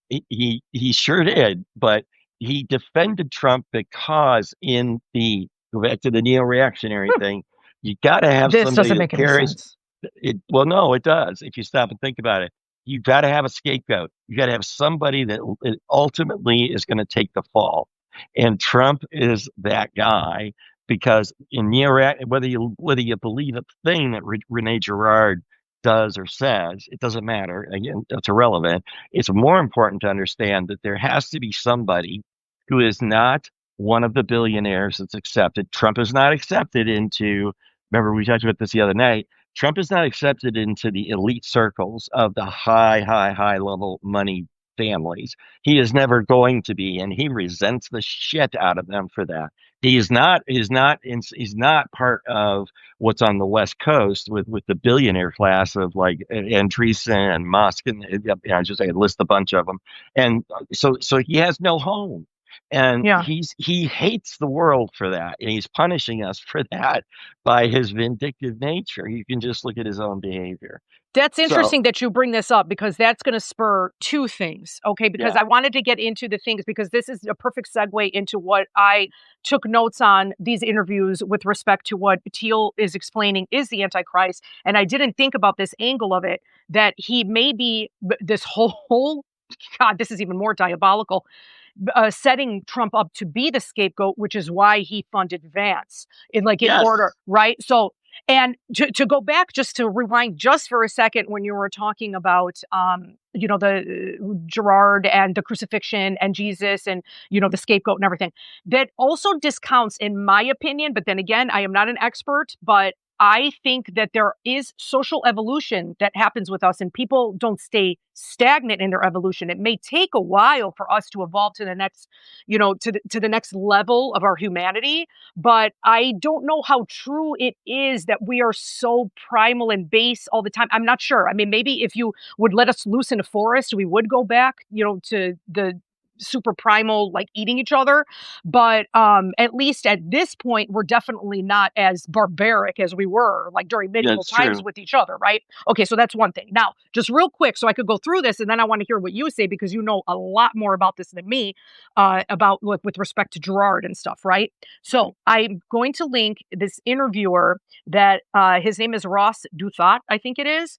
he sure did, but he defended Trump because in the go back to the neo-reactionary Hmm. thing, you got to have This somebody doesn't that make any carries sense. it. Well, no, it does. If you stop and think about it, you got to have a scapegoat. You got to have somebody that ultimately is going to take the fall, and Trump is that guy because in neo whether you believe a thing that Rene Girard does or says, it doesn't matter. Again, that's irrelevant. It's more important to understand that there has to be somebody who is not one of the billionaires that's accepted. Trump is not accepted into, remember, we talked about this the other night. Trump is not accepted into the elite circles of the high level money families. He is never going to be, and he resents the shit out of them for that. He's not part of what's on the West Coast with the billionaire class of like Andreessen and Musk and I list a bunch of them, and so he has no home, and Yeah. he hates the world for that, and he's punishing us for that by his vindictive nature. You can just look at his own behavior. That's So interesting that you bring this up because that's going to spur two things. Okay. Because yeah, I wanted to get into the things because this is a perfect segue into what I took notes on these interviews with respect to what Teal is explaining is the Antichrist. And I didn't think about this angle of it that he may be this whole God, this is even more diabolical. Setting Trump up to be the scapegoat, which is why he funded Vance in order, yes, right? So, and to go back, just to rewind just for a second, when you were talking about, the Gerard and the crucifixion and Jesus and, the scapegoat and everything, that also discounts, in my opinion, but then again, I am not an expert, but I think that there is social evolution that happens with us, and people don't stay stagnant in their evolution. It may take a while for us to evolve to the next, to the next level of our humanity. But I don't know how true it is that we are so primal and base all the time. I'm not sure. I mean, maybe if you would let us loose in a forest, we would go back, to the super primal, like eating each other. But at least at this point, we're definitely not as barbaric as we were like during medieval that's times true. with each other, right? Okay, so that's one thing. Now, just real quick, so I could go through this, and then I want to hear what you say because you know a lot more about this than me, about with respect to Gerard and stuff, right? So I'm going to link this interviewer that his name is Ross Douthat, I think it is.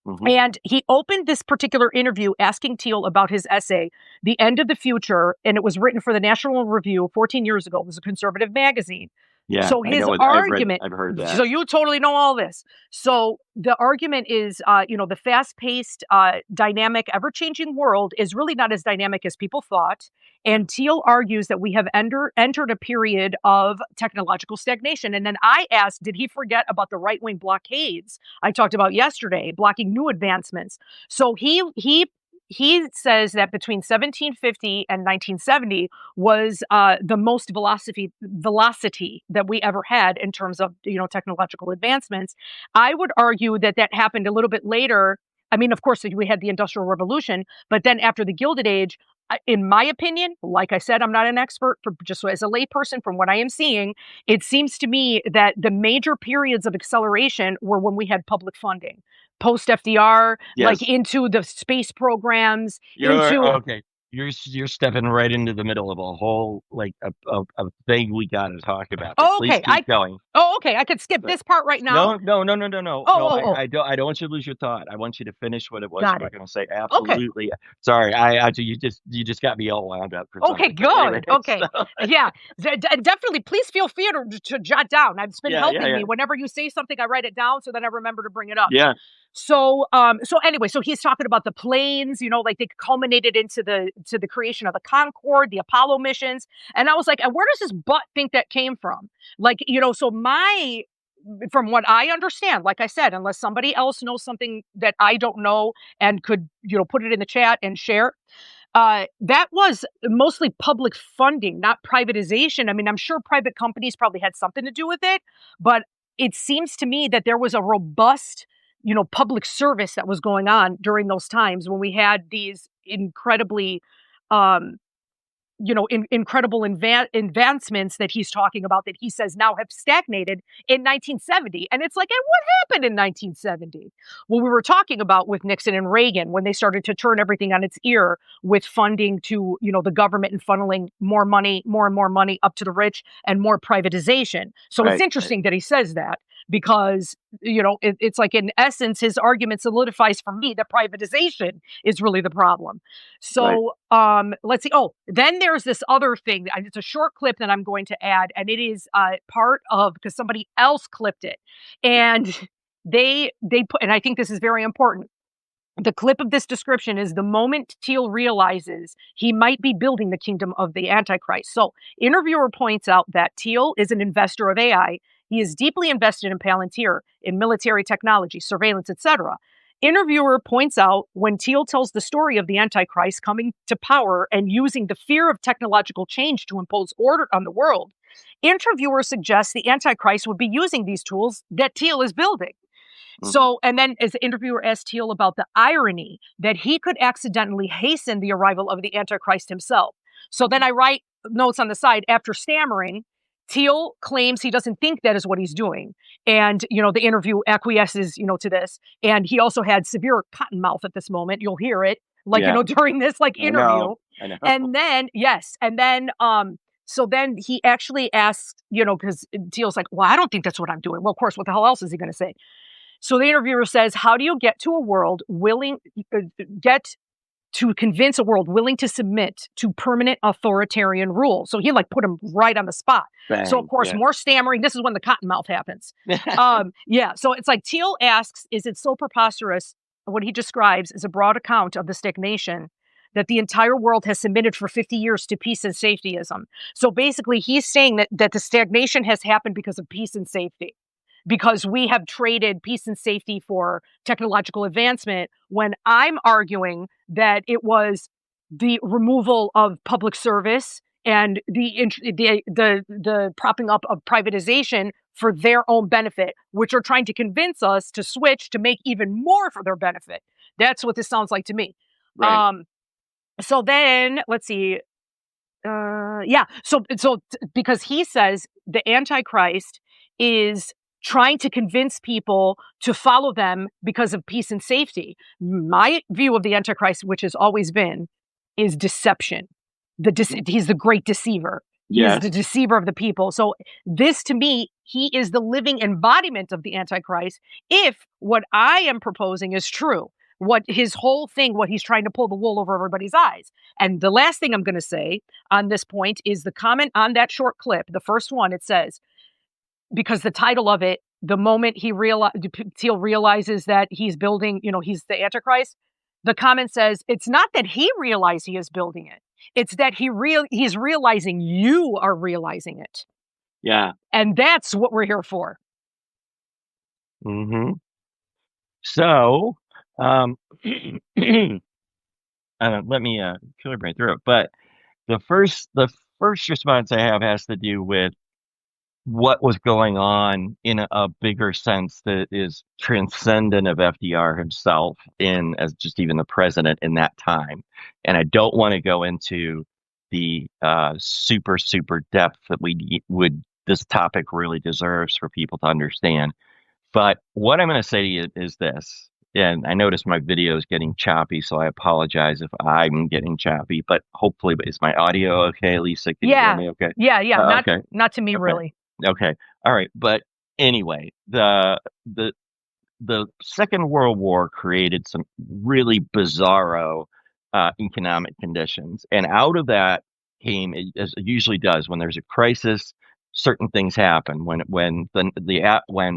Hmm. And he opened this particular interview asking Teal about his essay, The End of the Future, and it was written for the National Review 14 years ago. It was a conservative magazine. Yeah, So I his know it. argument, I've heard so that. you totally know all this. So the argument is, the fast-paced, dynamic, ever-changing world is really not as dynamic as people thought. And Thiel argues that we have entered a period of technological stagnation. And then I asked, did he forget about the right-wing blockades I talked about yesterday, blocking new advancements? So he says that between 1750 and 1970 was the most velocity that we ever had in terms of technological advancements. I would argue that that happened a little bit later. I mean, of course, we had the Industrial Revolution, but then after the Gilded Age, in my opinion, like I said, I'm not an expert, for just as a layperson, from what I am seeing, it seems to me that the major periods of acceleration were when we had public funding. Post FDR, like Yes. into the space programs, You're into okay. You're stepping right into the middle of a whole like a thing we got to talk about. But oh, please okay. keep going. I could skip But this part right now. no. Oh, oh, I don't want you to lose your thought. I want you to finish what it was you got were it. going to say. Okay. Absolutely. Sorry. You just got me all wound up for Okay, something. But anyway, good. Okay. so, Yeah. Definitely. Please feel free to jot down. It's been helping yeah. me. Whenever you say something, I write it down so then I remember to bring it up. Yeah. So anyway, so he's talking about the planes, like they culminated into the creation of the Concorde, the Apollo missions. And I was like, and where does this butt think that came from? Like, so from what I understand, like I said, unless somebody else knows something that I don't know and could, put it in the chat and share, that was mostly public funding, not privatization. I mean, I'm sure private companies probably had something to do with it, but it seems to me that there was a robust, public service that was going on during those times when we had these incredibly, um, incredible advancements that he's talking about that he says now have stagnated in 1970. And it's like, and what happened in 1970? Well, we were talking about with Nixon and Reagan when they started to turn everything on its ear with funding to, the government and funneling more and more money up to the rich and more privatization. So it's Right. interesting that he says that because, it's like in essence, his argument solidifies for me that privatization is really the problem. Right. So let's see. Oh, then there's this other thing. It's a short clip that I'm going to add, and it is part of because somebody else clipped it, and they put. And I think this is very important. The clip of this description is the moment Thiel realizes he might be building the kingdom of the Antichrist. So, interviewer points out that Thiel is an investor of AI. He is deeply invested in Palantir, in military technology, surveillance, etc. Interviewer points out when Thiel tells the story of the Antichrist coming to power and using the fear of technological change to impose order on the world, interviewer suggests the Antichrist would be using these tools that Thiel is building. So, and then as the interviewer asked Thiel about the irony that he could accidentally hasten the arrival of the Antichrist himself. So then I write notes on the side after stammering. Thiel claims he doesn't think that is what he's doing. And, the interview acquiesces, to this. And he also had severe cotton mouth at this moment. You'll hear it, like, Yeah. during this interview. I know. And then, yes. And then, so then he actually asked, because Thiel's like, well, I don't think that's what I'm doing. Well, of course, what the hell else is he going to say? So the interviewer says, how do you get to a world convince a world willing to submit to permanent authoritarian rule? So he put him right on the spot. Bang. So of course, Yeah. more stammering. This is when the cotton mouth happens. Yeah. So it's like Thiel asks, is it so preposterous what he describes as a broad account of the stagnation that the entire world has submitted for 50 years to peace and safetyism? So basically he's saying that the stagnation has happened because of peace and safety, because we have traded peace and safety for technological advancement, when I'm arguing that it was the removal of public service and the propping up of privatization for their own benefit, which are trying to convince us to switch to make even more for their benefit. That's what this sounds like to me. Right. So then let's see. Yeah. So because he says the Antichrist is trying to convince people to follow them because of peace and safety. My view of the Antichrist, which has always been, is deception. He's the great deceiver. He is the deceiver of the people. So this, to me, he is the living embodiment of the Antichrist. If what I am proposing is true, what his whole thing, what he's trying to pull the wool over everybody's eyes. And the last thing I'm going to say on this point is the comment on that short clip, the first one. It says, because the title of it, the moment Thiel realizes that he's building, he's the Antichrist, the comment says it's not that he realized he is building it. It's that he's realizing you are realizing it. Yeah. And that's what we're here for. Mm-hmm. So, let me clear my throat. But the first response I have has to do with what was going on in a bigger sense that is transcendent of FDR himself in as just even the president in that time. And I don't want to go into the super depth that would this topic really deserves for people to understand. But what I'm going to say to you is this, and I notice my video is getting choppy, so I apologize if I'm getting choppy, but hopefully, is my audio okay, Lisa? Can you hear me okay? Yeah. Okay. Not to me, Okay. really. Okay. All right. But anyway, the Second World War created some really bizarro economic conditions, and out of that came, as it usually does, when there's a crisis, certain things happen. When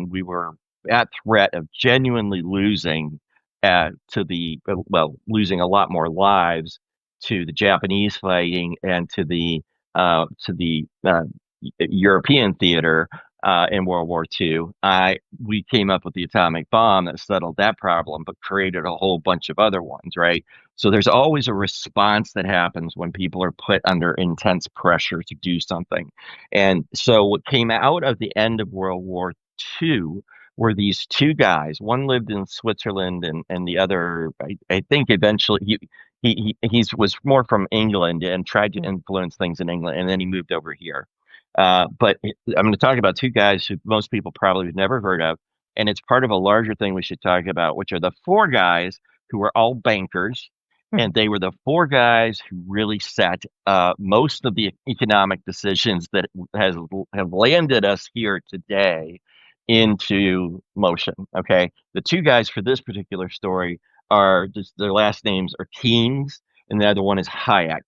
we were at threat of genuinely losing losing a lot more lives to the Japanese fighting and to the European theater in World War II, we came up with the atomic bomb that settled that problem, but created a whole bunch of other ones, right? So there's always a response that happens when people are put under intense pressure to do something. And so what came out of the end of World War II were these two guys. One lived in Switzerland, and the other, I think, eventually he was more from England and tried to influence things in England, and then he moved over here. But I'm going to talk about two guys who most people probably have never heard of, and it's part of a larger thing we should talk about, which are the four guys who were all bankers, and they were the four guys who really set most of the economic decisions that have landed us here today into motion. Okay, the two guys for this particular story are just their last names are Keynes, and the other one is Hayek.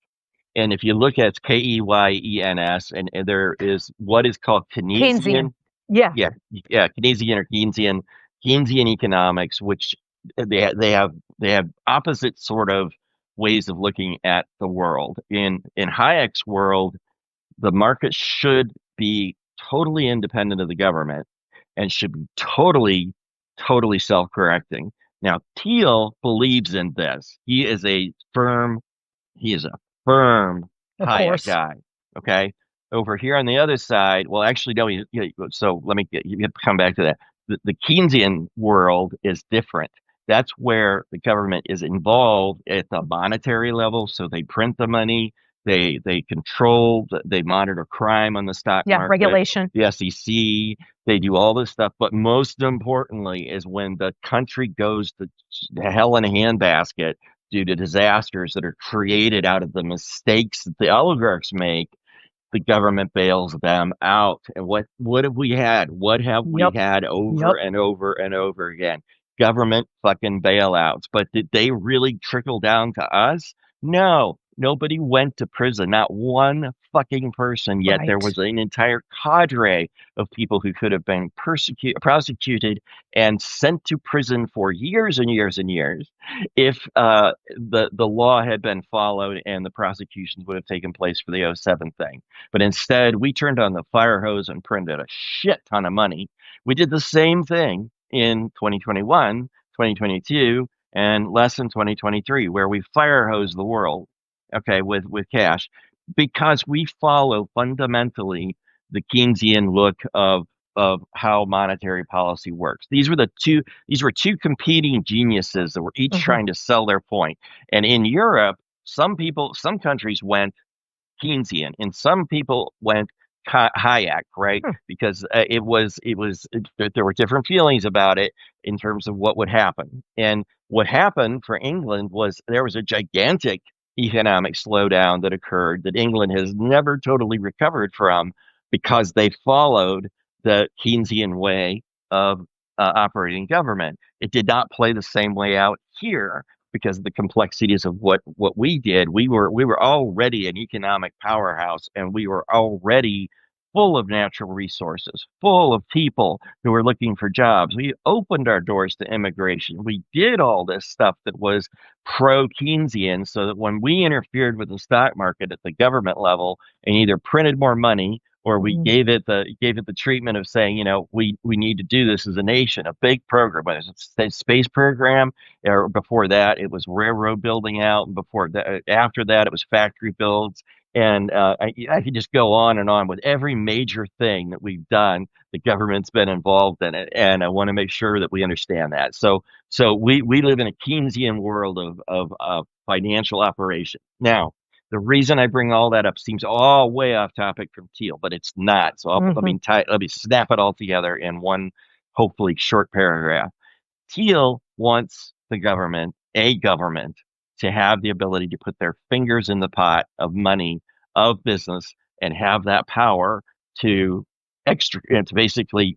And if you look at Keyens, and there is what is called Keynesian. Keynesian, Yeah. Keynesian or Keynesian economics, which they have opposite sort of ways of looking at the world. In Hayek's world, the market should be totally independent of the government and should be totally self-correcting. Now, Thiel believes in this. He is a firm Of Hayek course. guy. Okay. Over here on the other side, well, actually, no. So let me come back to that. The Keynesian world is different. That's where the government is involved at the monetary level. So they print the money. They control. They monitor crime on the stock Yeah. market. Regulation. The SEC. They do all this stuff. But most importantly is when the country goes to hell in a handbasket due to disasters that are created out of the mistakes that the oligarchs make, the government bails them out. And what have we had? What have we had over and over and over again? Government fucking bailouts. But did they really trickle down to us? No. Nobody went to prison, not one fucking person. Yet there was an entire cadre of people who could have been prosecuted, and sent to prison for years and years and years if the law had been followed and the prosecutions would have taken place for the '07 thing. But instead, we turned on the fire hose and printed a shit ton of money. We did the same thing in 2021, 2022, and less in 2023, where we fire hose the world, okay, with cash, because we follow fundamentally the Keynesian look of how monetary policy works. These were two competing geniuses that were each trying to sell their point. And in Europe, some countries went Keynesian, and some people went Hayek, right? Because there were different feelings about it in terms of what would happen. And what happened for England was there was a gigantic economic slowdown that occurred that England has never totally recovered from, because they followed the Keynesian way of operating government. It did not play the same way out here because of the complexities of what we did. We were already an economic powerhouse, and we were already full of natural resources, full of people who were looking for jobs. We opened our doors to immigration. We did all this stuff that was pro Keynesian so that when we interfered with the stock market at the government level and either printed more money or we Mm. gave it the treatment of saying, we need to do this as a nation, a big program, whether it's a space program, or before that it was railroad building out, and before that, after that, it was factory builds. And I could just go on and on with every major thing that we've done. The government's been involved in it, and I want to make sure that we understand that. So we live in a Keynesian world of financial operation. Now, the reason I bring all that up seems all way off topic from Teal, but it's not. So Mhm. let me snap it all together in one hopefully short paragraph. Teal wants a government, to have the ability to put their fingers in the pot of money of business and have that power to to basically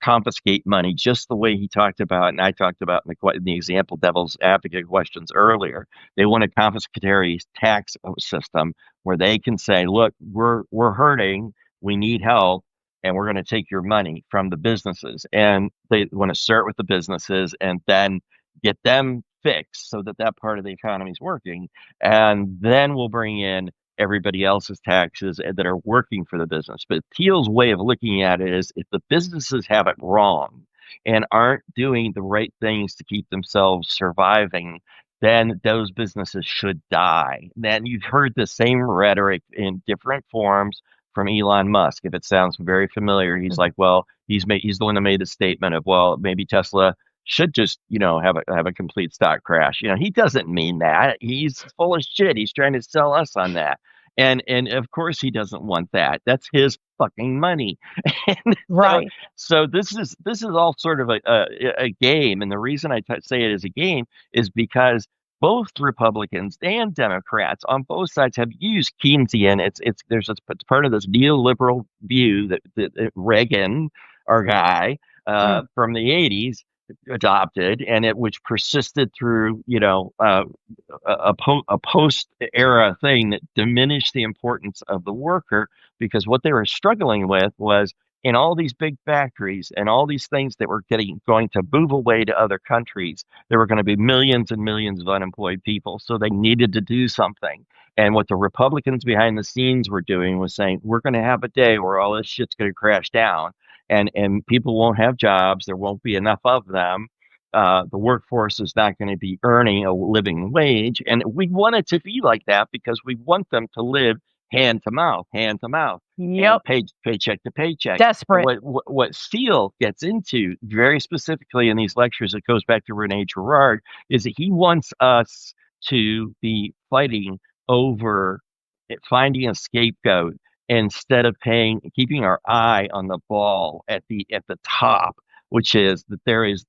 confiscate money, just the way he talked about and I talked about in the example devil's advocate questions earlier. They want a confiscatory tax system where they can say, "Look, we're hurting, we need help, and we're going to take your money from the businesses." And they want to start with the businesses and then get them fixed so that that part of the economy is working. And then we'll bring in everybody else's taxes that are working for the business. But Thiel's way of looking at it is, if the businesses have it wrong and aren't doing the right things to keep themselves surviving, then those businesses should die. Then you've heard the same rhetoric in different forms from Elon Musk. If it sounds very familiar, he's like, well, he's the one that made the statement of, well, maybe Tesla should just, have a complete stock crash. He doesn't mean that. He's full of shit. He's trying to sell us on that. And of course he doesn't want that. That's his fucking money. And so Right. so this is all sort of a game. And the reason I say it is a game is because both Republicans and Democrats on both sides have used Keynesian. It's part of this neoliberal view that Reagan, our guy Mm. from the '80s, adopted, and which persisted through a post era thing that diminished the importance of the worker, because what they were struggling with was, in all these big factories and all these things that were going to move away to other countries, there were going to be millions and millions of unemployed people. So they needed to do something. And what the Republicans behind the scenes were doing was saying, we're going to have a day where all this shit's going to crash down, and people won't have jobs. There won't be enough of them. The workforce is not going to be earning a living wage, and we want it to be like that because we want them to live hand to mouth, and Yep. paycheck to paycheck. And Desperate. what Steele gets into very specifically in these lectures, it goes back to Rene Girard, is that he wants us to be fighting over finding a scapegoat instead of keeping our eye on the ball at the top, which is that there is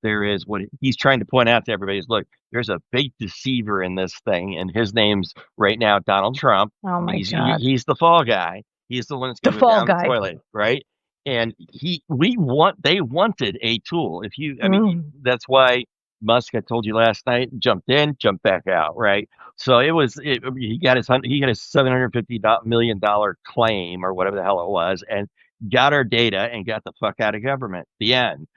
what he's trying to point out to everybody is, look, there's a big deceiver in this thing, and his name's right now Donald Trump. Oh my God. He's the fall guy. He's the one that's The going to go fall down the guy. toilet, right? And they wanted a tool. Mm. That's why Musk, I told you last night, jumped in, jumped back out, right? So he got his $750 million claim or whatever the hell it was, and got our data and got the fuck out of government. The end.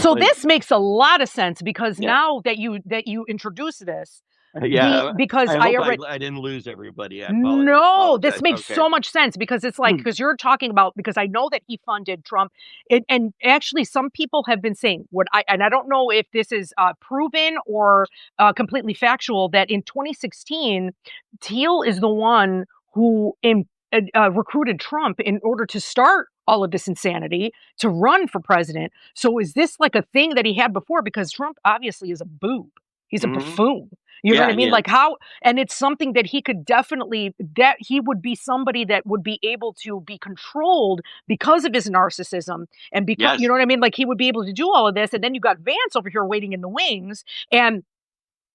So But this makes a lot of sense because yeah, now that you introduce this, yeah. because I I hope already. I didn't lose everybody. I No, this apologize. makes Okay. so much sense because it's like, Hmm. because you're talking about, because I know that he funded Trump, and actually some people have been saying, and I don't know if this is proven or completely factual, that in 2016, Thiel is the one who recruited Trump in order to start all of this insanity to run for president. So is this like a thing that he had before? Because Trump obviously is a boob. He's a Hmm. buffoon. You know what Yeah, I he mean? is. Like how, and it's something that he could definitely, that he would be somebody that would be able to be controlled because of his narcissism and because, you Yes. know what I mean? Like he would be able to do all of this. And then you got Vance over here waiting in the wings. And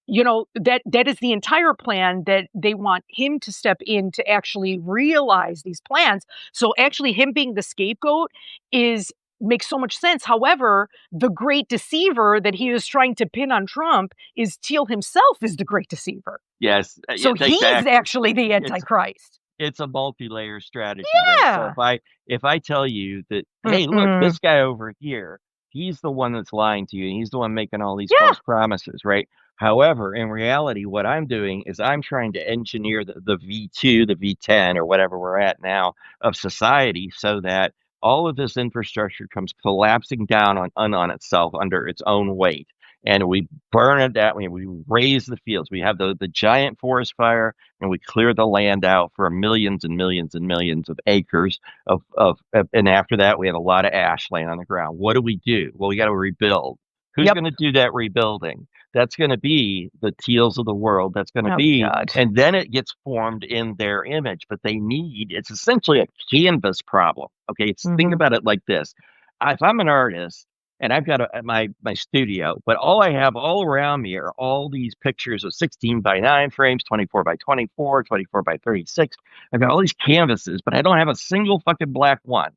that is the entire plan, that they want him to step in to actually realize these plans. So actually him being the scapegoat is makes so much sense. However, the great deceiver that he is trying to pin on Trump is Teal himself is the great deceiver. Yes. Yeah, So he's exactly. actually the It's antichrist. it's a multi-layer strategy, right? So Yeah. if I tell you that, hey, look, Mm-mm. this guy over here, he's the one that's lying to you, and he's the one making all these Yeah. false promises, right? However, in reality, what I'm doing is I'm trying to engineer the V2, the V10, or whatever we're at now of society, so that all of this infrastructure comes collapsing down on itself under its own weight. And we burn it down. We raise the fields. We have the giant forest fire, and we clear the land out for millions and millions and millions of acres and after that we have a lot of ash laying on the ground. What do? Well, we got to rebuild. Who's Yep. going to do that rebuilding? That's going to be the Teals of the world. That's going to Oh be, God. and then it gets formed in their image. But it's essentially a canvas problem. Okay, think Hmm. about it like this: if I'm an artist and I've got my studio, but all I have all around me are all these pictures of 16 by 9 frames, 24 by 24, 24 by 36. I've got all these canvases, but I don't have a single fucking black one.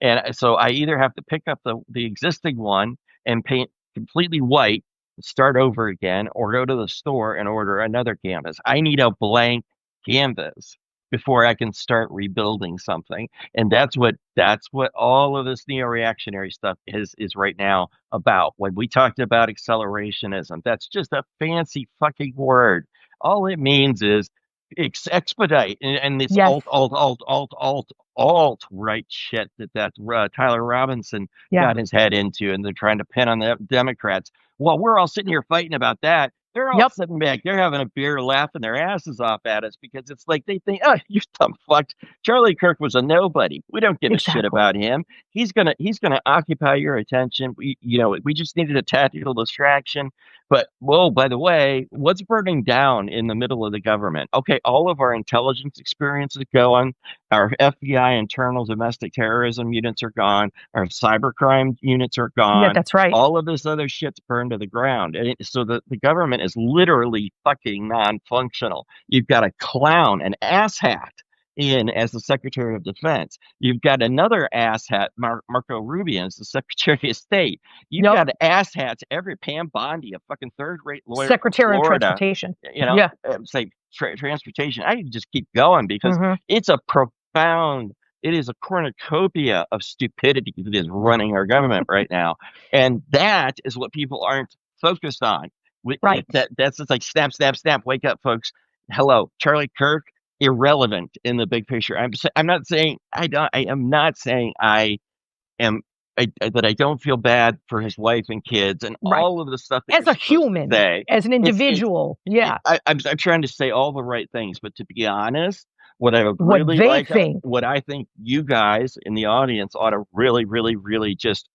And so I either have to pick up the existing one and paint completely white, start over again, or go to the store and order another canvas. I need a blank canvas before I can start rebuilding something. And that's what all of this neo-reactionary stuff is right now about. When we talked about accelerationism, that's just a fancy fucking word. All it means is expedite, and this Yes. alt right shit that Tyler Robinson Yeah. got his head into, and they're trying to pin on the Democrats. While we're all sitting here fighting about that, they're all Yep. sitting back, they're having a beer, laughing their asses off at us because it's like they think, oh, you dumb fucked. Charlie Kirk was a nobody. We don't give a shit Exactly. about him. He's gonna occupy your attention. We just needed a tactical distraction. But, whoa, by the way, what's burning down in the middle of the government? Okay, all of our intelligence experiences going, our FBI internal domestic terrorism units are gone, our cybercrime units are Yeah, gone, that's right. all of this other shit's burned to the ground. So the government is literally fucking non-functional. You've got a clown, an asshat, in as the Secretary of Defense. You've got another asshat, Marco Rubio, as the Secretary of State. You've Yep. got asshats, every Pam Bondi, a fucking third-rate lawyer from Secretary of Florida, Transportation. you know, Yeah. say transportation. I can just keep going because Hmm. it's a profound, it is a cornucopia of stupidity that is running our government right now. And that is what people aren't focused on. Right. That's just like snap, snap, snap. Wake up, folks. Hello, Charlie Kirk, irrelevant in the big picture. I'm not saying I am not saying am that I don't feel bad for his wife and kids and Right. all of the stuff that As you're a supposed to human, say. as an It's individual. Yeah. I'm trying to say all the right things, but to be honest, what I would What really they like, think. what I think you guys in the audience ought to really, really, really just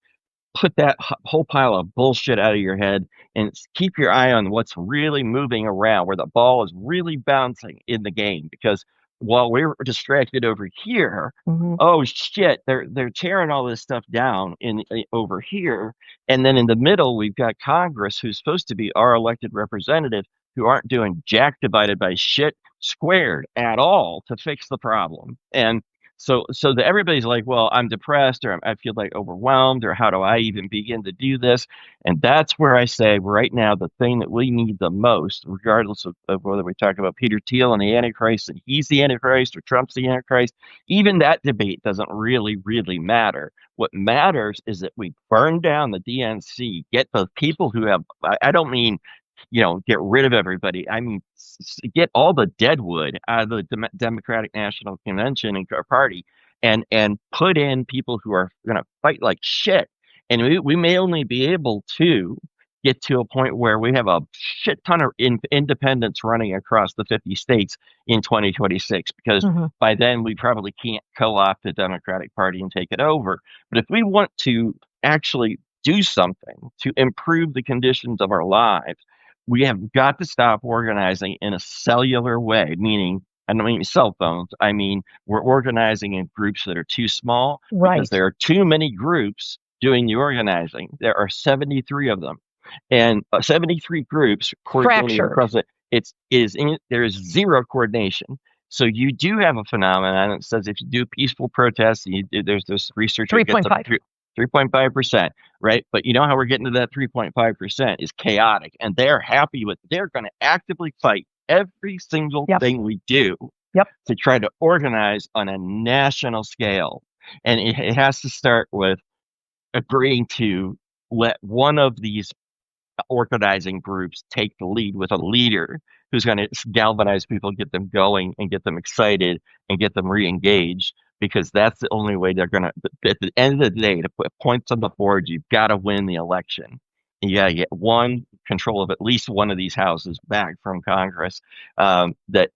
put that whole pile of bullshit out of your head and keep your eye on what's really moving around, where the ball is really bouncing in the game. Because while we're distracted over here, Hmm. oh shit, they're tearing all this stuff down in over here, and then in the middle we've got Congress, who's supposed to be our elected representative, who aren't doing jack divided by shit squared at all to fix the problem. And so that everybody's like, well, I'm depressed, or I feel like overwhelmed, or how do I even begin to do this? And that's where I say right now, the thing that we need the most, regardless of whether we talk about Peter Thiel and the Antichrist, and he's the Antichrist or Trump's the Antichrist, even that debate doesn't really, really matter. What matters is that we burn down the DNC, get the people who have, I don't mean, get rid of everybody. I mean, get all the deadwood out of the Democratic National Convention and our party, and put in people who are going to fight like shit. And we may only be able to get to a point where we have a shit ton of independents running across the 50 states in 2026, because Hmm. by then we probably can't co-opt the Democratic Party and take it over. But if we want to actually do something to improve the conditions of our lives, we have got to stop organizing in a cellular way, meaning, I don't mean cell phones. I mean, we're organizing in groups that are too small because Right. there are too many groups doing the organizing. There are 73 of them, and 73 groups coordinating Fractured. across it. There is zero coordination. So you do have a phenomenon that says if you do peaceful protests, there's this research that gets up 3.5. to 3.5%, right? But you know how we're getting to that 3.5% is chaotic, and they're going to actively fight every single Yep. thing we do. Yep. to try to organize on a national scale. And it has to start with agreeing to let one of these organizing groups take the lead with a leader who's going to galvanize people, get them going, and get them excited and get them re-engaged. Because that's the only way they're going to. At the end of the day, to put points on the board, you've got to win the election. You got to get one control of at least one of these houses back from Congress, that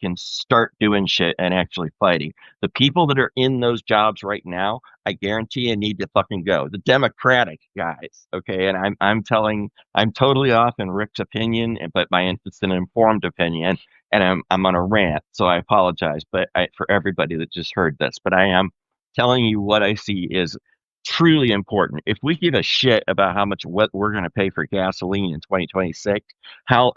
can start doing shit and actually fighting. The people that are in those jobs right now, I guarantee you need to fucking go. The Democratic guys, okay, and I'm totally off in Rick's opinion, but it's an informed opinion, and I'm on a rant, so I apologize, but for everybody that just heard this, but I am telling you what I see is truly important. If we give a shit about what we're going to pay for gasoline in 2026, how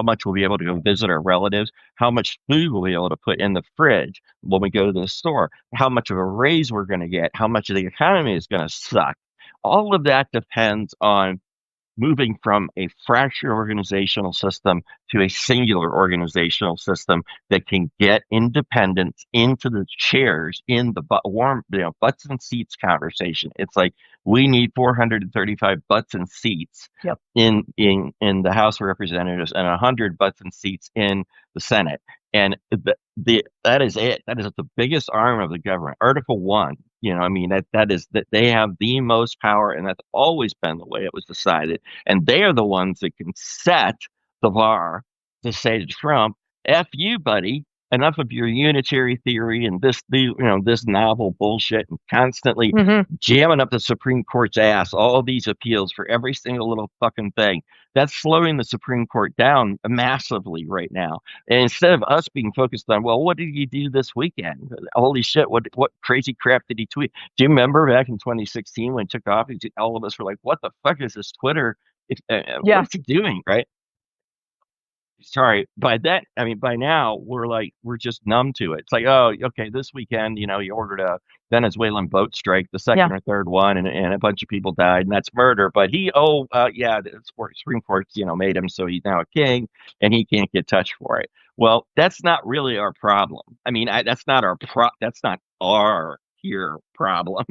much we'll be able to go visit our relatives, how much food we'll be able to put in the fridge when we go to the store, how much of a raise we're going to get, how much of the economy is going to suck. All of that depends on moving from a fractured organizational system to a singular organizational system that can get independence into the chairs in the warm, butts and seats conversation. It's like we need 435 butts and seats Yep. in the House of Representatives and 100 butts and seats in the Senate. And that is it. That is the biggest arm of the government. Article 1. I mean, that they have the most power, and that's always been the way it was decided. And they are the ones that can set the bar to say to Trump, "F you, buddy. Enough of your unitary theory and this novel bullshit, and constantly jamming up the Supreme Court's ass. All these appeals for every single little fucking thing. That's slowing the Supreme Court down massively right now. And instead of us being focused on, well, what did he do this weekend? Holy shit, what crazy crap did he tweet? Do you remember back in 2016 when he took office, all of us were like, what the fuck is this Twitter? Yeah. What's he doing, right? Sorry, by now we're just numb to it. It's like, oh, okay, this weekend, you ordered a Venezuelan boat strike, the second or third one, and a bunch of people died, and that's murder. But the Supreme Court's, made him so he's now a king, and he can't get touched for it. Well, that's not really our problem. I mean, that's not our here problem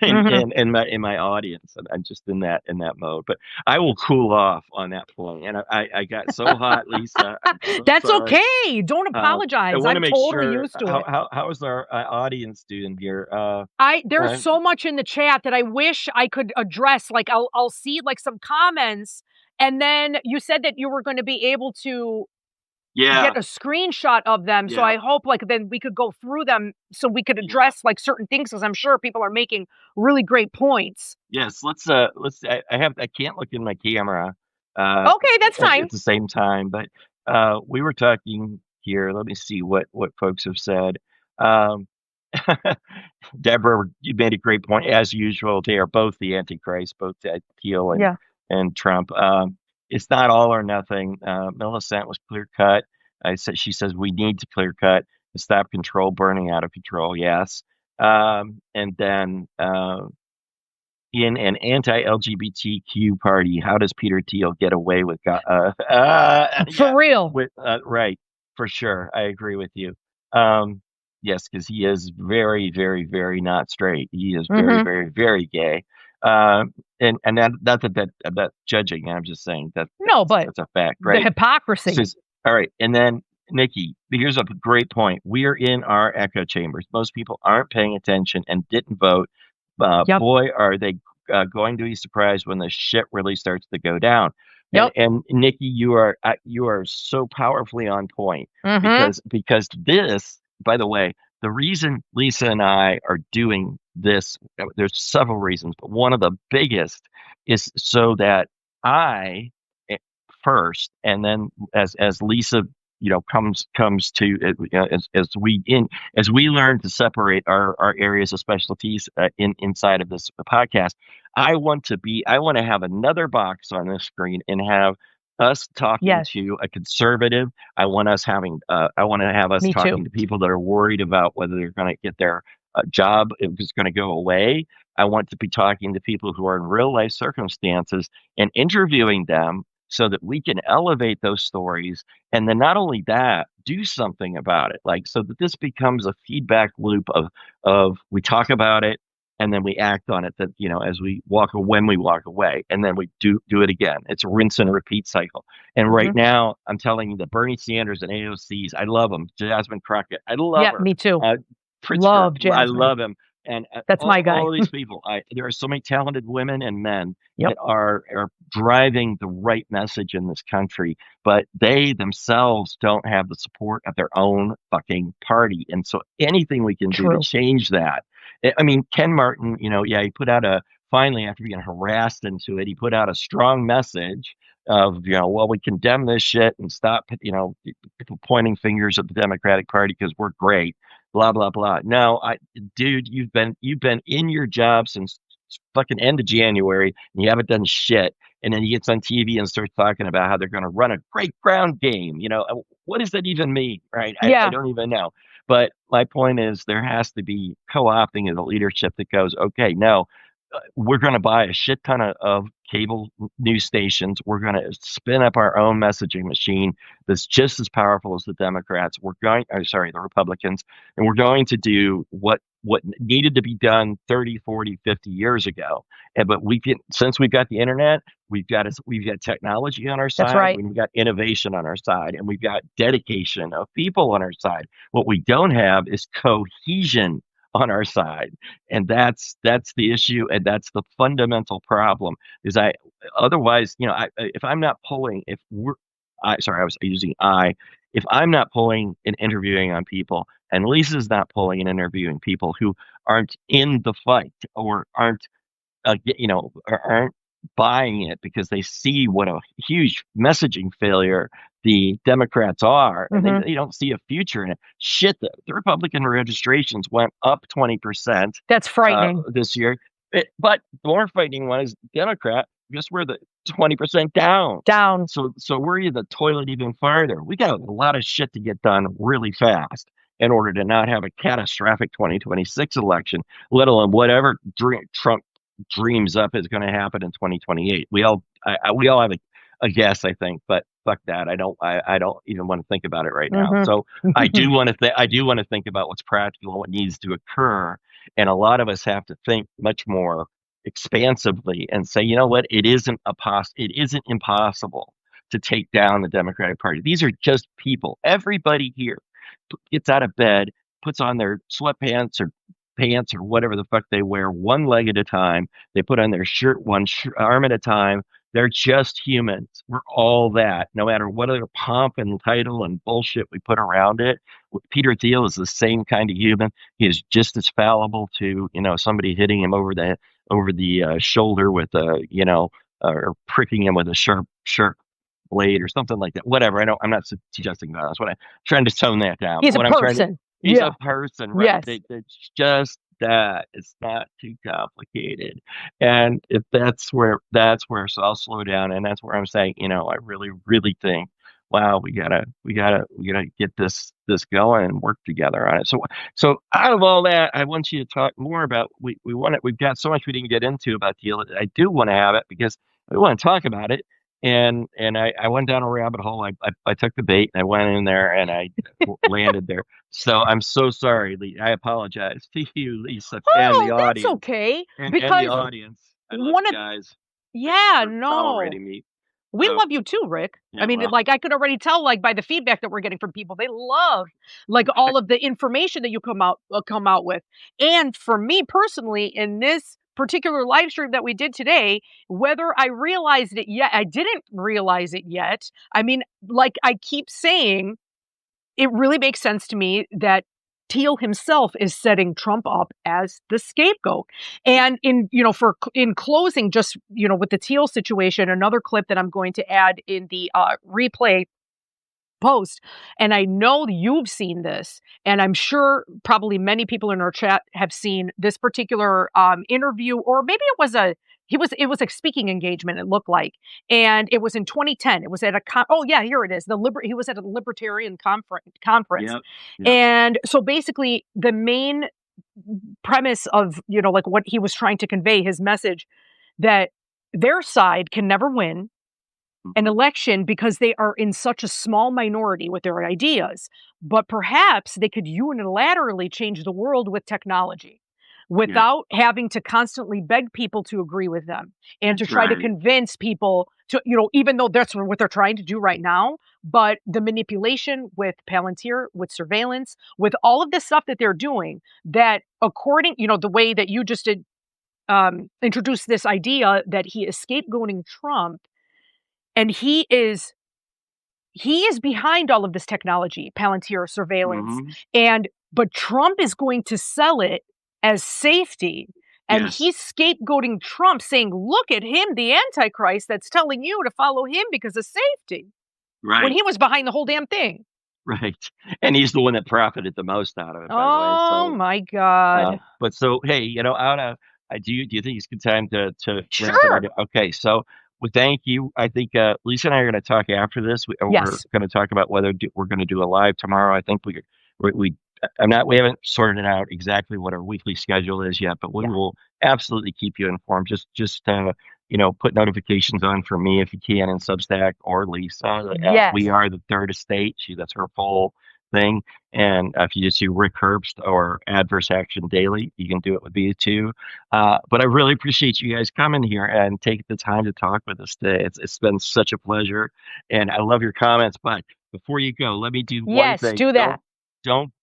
in my audience. I'm just in that mode, but I will cool off on that point. And I got so hot, Lisa. So that's sorry. Okay. Don't apologize. I'm totally used to it. How is our audience doing here? There's so much in the chat that I wish I could address. Like I'll see like some comments, and then you said that you were going to be able to get a screenshot of them. So I hope then we could go through them so we could address like certain things, because I'm sure people are making really great points. Yes, let's I can't look in my camera. Okay, that's fine. At the same time, but we were talking here. Let me see what folks have said. Deborah, you made a great point. As usual, they are both the Antichrist, both Thiel and Trump. It's not all or nothing. Millicent was clear cut. She says we need to clear cut to stop control burning out of control. Yes. And then in an anti-LGBTQ party, how does Peter Thiel get away with for real? Right, for sure. I agree with you. Yes, because he is very, very, very not straight. He is very, very, very gay. And that judging. I'm just saying that's a fact, right? The hypocrisy. All right, and then Nikki, here's a great point. We are in our echo chambers. Most people aren't paying attention and didn't vote. Boy, are they going to be surprised when the shit really starts to go down. And Nikki, you are so powerfully on point, because this, by the way, the reason Lisa and I are doing this, there's several reasons, but one of the biggest is so that I first, and then as Lisa comes to as we learn to separate our areas of specialties inside of this podcast, I want to have another box on this screen and have us talking to a conservative. I want to have us talking to people that are worried about whether they're going to get their job is going to go away. I want to be talking to people who are in real life circumstances and interviewing them so that we can elevate those stories. And then not only that, do something about it. Like, so that this becomes a feedback loop of we talk about it and then we act on it, that, as we when we walk away, and then we do it again. It's a rinse and repeat cycle. And right Mhm. now, I'm telling you that Bernie Sanders and AOC's, I love them. Jasmine Crockett, I love Yeah, her. me too. Uh, Pritzker, Love I Jasmine. love him. And That's my guy. all of these people, there are so many talented women and men Yep. that are driving the right message in this country, but they themselves don't have the support of their own fucking party. And so anything we can do to True. change that. I mean, Ken Martin, yeah, he put out finally, after being harassed into it, he put out a strong message of, well, we condemn this shit and stop, people pointing fingers at the Democratic Party because we're great, blah, blah, blah. No, dude, you've been in your job since fucking end of January and you haven't done shit. And then he gets on TV and starts talking about how they're going to run a great ground game. What does that even mean? Right? I Yeah, don't even know. But my point is, there has to be co-opting of the leadership that goes, okay, no, we're going to buy a shit ton of cable news stations. We're going to spin up our own messaging machine that's just as powerful as the Democrats. The Republicans, and we're going to do what needed to be done 30, 40, 50 years ago. But since we've got the internet, we've got technology on our that's side, right. we've got innovation on our side, and we've got dedication of people on our side. What we don't have is cohesion on our side, and that's the issue, and that's the fundamental problem. Is I Otherwise, if I'm not pulling, if we're I sorry, I was using I if I'm not pulling and interviewing on people, and Lisa's not pulling and interviewing people who aren't in the fight, or aren't buying it because they see what a huge messaging failure the Democrats are, and Hmm. they don't see a future in it. Shit, the Republican registrations went up 20% That's frightening. this year. But the more frightening one is Democrat. Guess we're the 20% down. Down. So we're in the toilet even farther. We got a lot of shit to get done really fast in order to not have a catastrophic 2026 election, let alone whatever Trump dreams up is going to happen in 2028. We all have a guess, I think, but fuck that. I don't even want to think about it right now. Hmm. So I do want to think about what's practical, what needs to occur, and a lot of us have to think much more expansively and say, you know what, it isn't impossible to take down the Democratic Party. These are just people. Everybody here gets out of bed, puts on their sweatpants or pants or whatever the fuck they wear, one leg at a time. They put on their shirt one arm at a time. They're just humans. We're all that, no matter what other pomp and title and bullshit we put around it. Peter Thiel is the same kind of human. He is just as fallible to, somebody hitting him over the shoulder with or pricking him with a sharp blade or something like that. Whatever. I'm not suggesting that. That's what I'm trying to tone that down. He's But a what I'm trying to person. He's Yeah. a person, right? Yes. It's just that. It's not too complicated. And if so I'll slow down, and that's where I'm saying, I really, really think, wow, we gotta get this going and work together on it. So out of all that, I want you to talk more about we've got so much we didn't get into about Teal. I do want to have it because we want to talk about it. And I went down a rabbit hole. I took the bait and I went in there and I landed there. So I'm so sorry, Lee. I apologize to you, Lisa, and the Oh, that's audience. okay. And the Because audience. I love one you of guys yeah, for no. tolerating me. We So love you too, Rick. I yeah, mean, well, like I could already tell, like by the feedback that we're getting from people, they love like all of the information that you come out with. And for me personally, in this particular live stream that we did today, whether I realized it yet, I didn't realize it yet. I mean, like I keep saying, it really makes sense to me that Teal himself is setting Trump up as the scapegoat. And in closing, just, with the Teal situation, another clip that I'm going to add in the replay post, and I know you've seen this, and I'm sure probably many people in our chat have seen this particular interview, or maybe it was a speaking engagement. It looked like, and it was in 2010. It was at oh yeah, here it is. He was at a libertarian conference, yeah, yeah, and so basically the main premise of like what he was trying to convey, his message, that their side can never win, an Mhm. election because they are in such a small minority with their ideas, but perhaps they could unilaterally change the world with technology Yeah, without having to constantly beg people to agree with them and to that's try to right. convince people to, even though that's what they're trying to do right now, but the manipulation with Palantir, with surveillance, with all of this stuff that they're doing, that according, the way that you just did, introduce this idea that he is scapegoating Trump, and he is behind all of this technology, Palantir surveillance, Mhm. and but Trump is going to sell it as safety, and Yes, he's scapegoating Trump, saying, "Look at him, the Antichrist, that's telling you to follow him because of safety," when right, he was behind the whole damn thing. right, and he's the one that profited the most out of it, by the way, Oh so, my god. but so, hey, do you think it's a good time to wrap it up? Sure. Okay, so, well, thank you. I think, Lisa and I are gonna talk after this. We're Yes. gonna talk about whether we're gonna do a live tomorrow. I think we haven't sorted out exactly what our weekly schedule is yet, but we Yeah. will absolutely keep you informed. Just put notifications on for me if you can in Substack or Lisa. We Yes. are the third estate. That's her full thing. And if you just do Rick Herbst or Adverse Action Daily, you can do it with me too. But I really appreciate you guys coming here and taking the time to talk with us today. It's been such a pleasure, and I love your comments. But before you go, let me do one Yes, thing. do that. Don't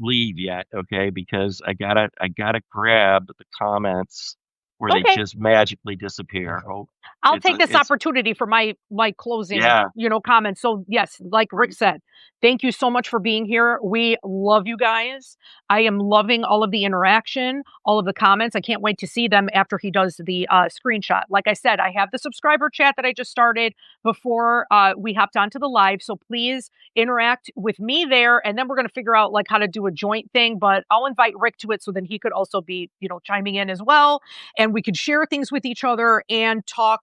leave yet, okay? Because I gotta grab the comments where they Okay. just magically disappear. Oh, I'll it's take a this it's opportunity for my closing, yeah. comments. So yes, like Rick said, thank you so much for being here. We love you guys. I am loving all of the interaction, all of the comments. I can't wait to see them after he does the screenshot. Like I said, I have the subscriber chat that I just started before we hopped onto the live. So please interact with me there, and then we're gonna figure out like how to do a joint thing. But I'll invite Rick to it so then he could also be, chiming in as well, and we could share things with each other and talk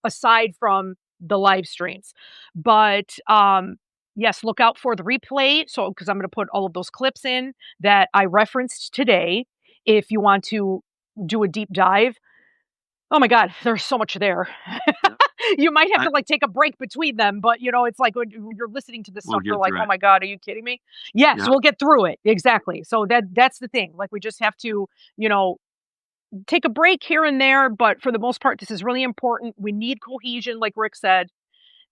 aside from the live streams. But yes, look out for the replay. So, because I'm going to put all of those clips in that I referenced today, if you want to do a deep dive. Oh my God, there's so much there. Yeah. You might have I to like take a break between them, but it's like when you're listening to this We'll stuff, you're get like, through "Oh it. my God, are you kidding me?" Yes, Yeah. we'll get through it. Exactly. So that's the thing. Like we just have to, you know, take a break here and there, but for the most part, this is really important. We need cohesion, like Rick said.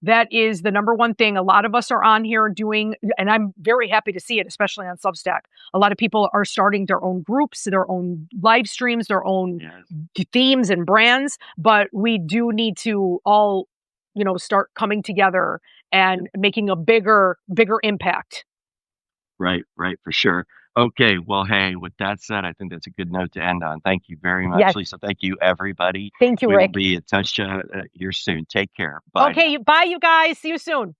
That is the number one thing. A lot of us are on here doing, and I'm very happy to see it, especially on Substack. A lot of people are starting their own groups, their own live streams, their own Yes. themes and brands, but we do need to all, start coming together Yeah. and making a bigger impact. Right, right, for sure. Okay, well, hey, with that said, I think that's a good note to end on. Thank you very much, Yes. Lisa. Thank you, everybody. Thank you, We will Rick. be in touch here soon. Take care. Bye now. Okay, bye, you guys. See you soon.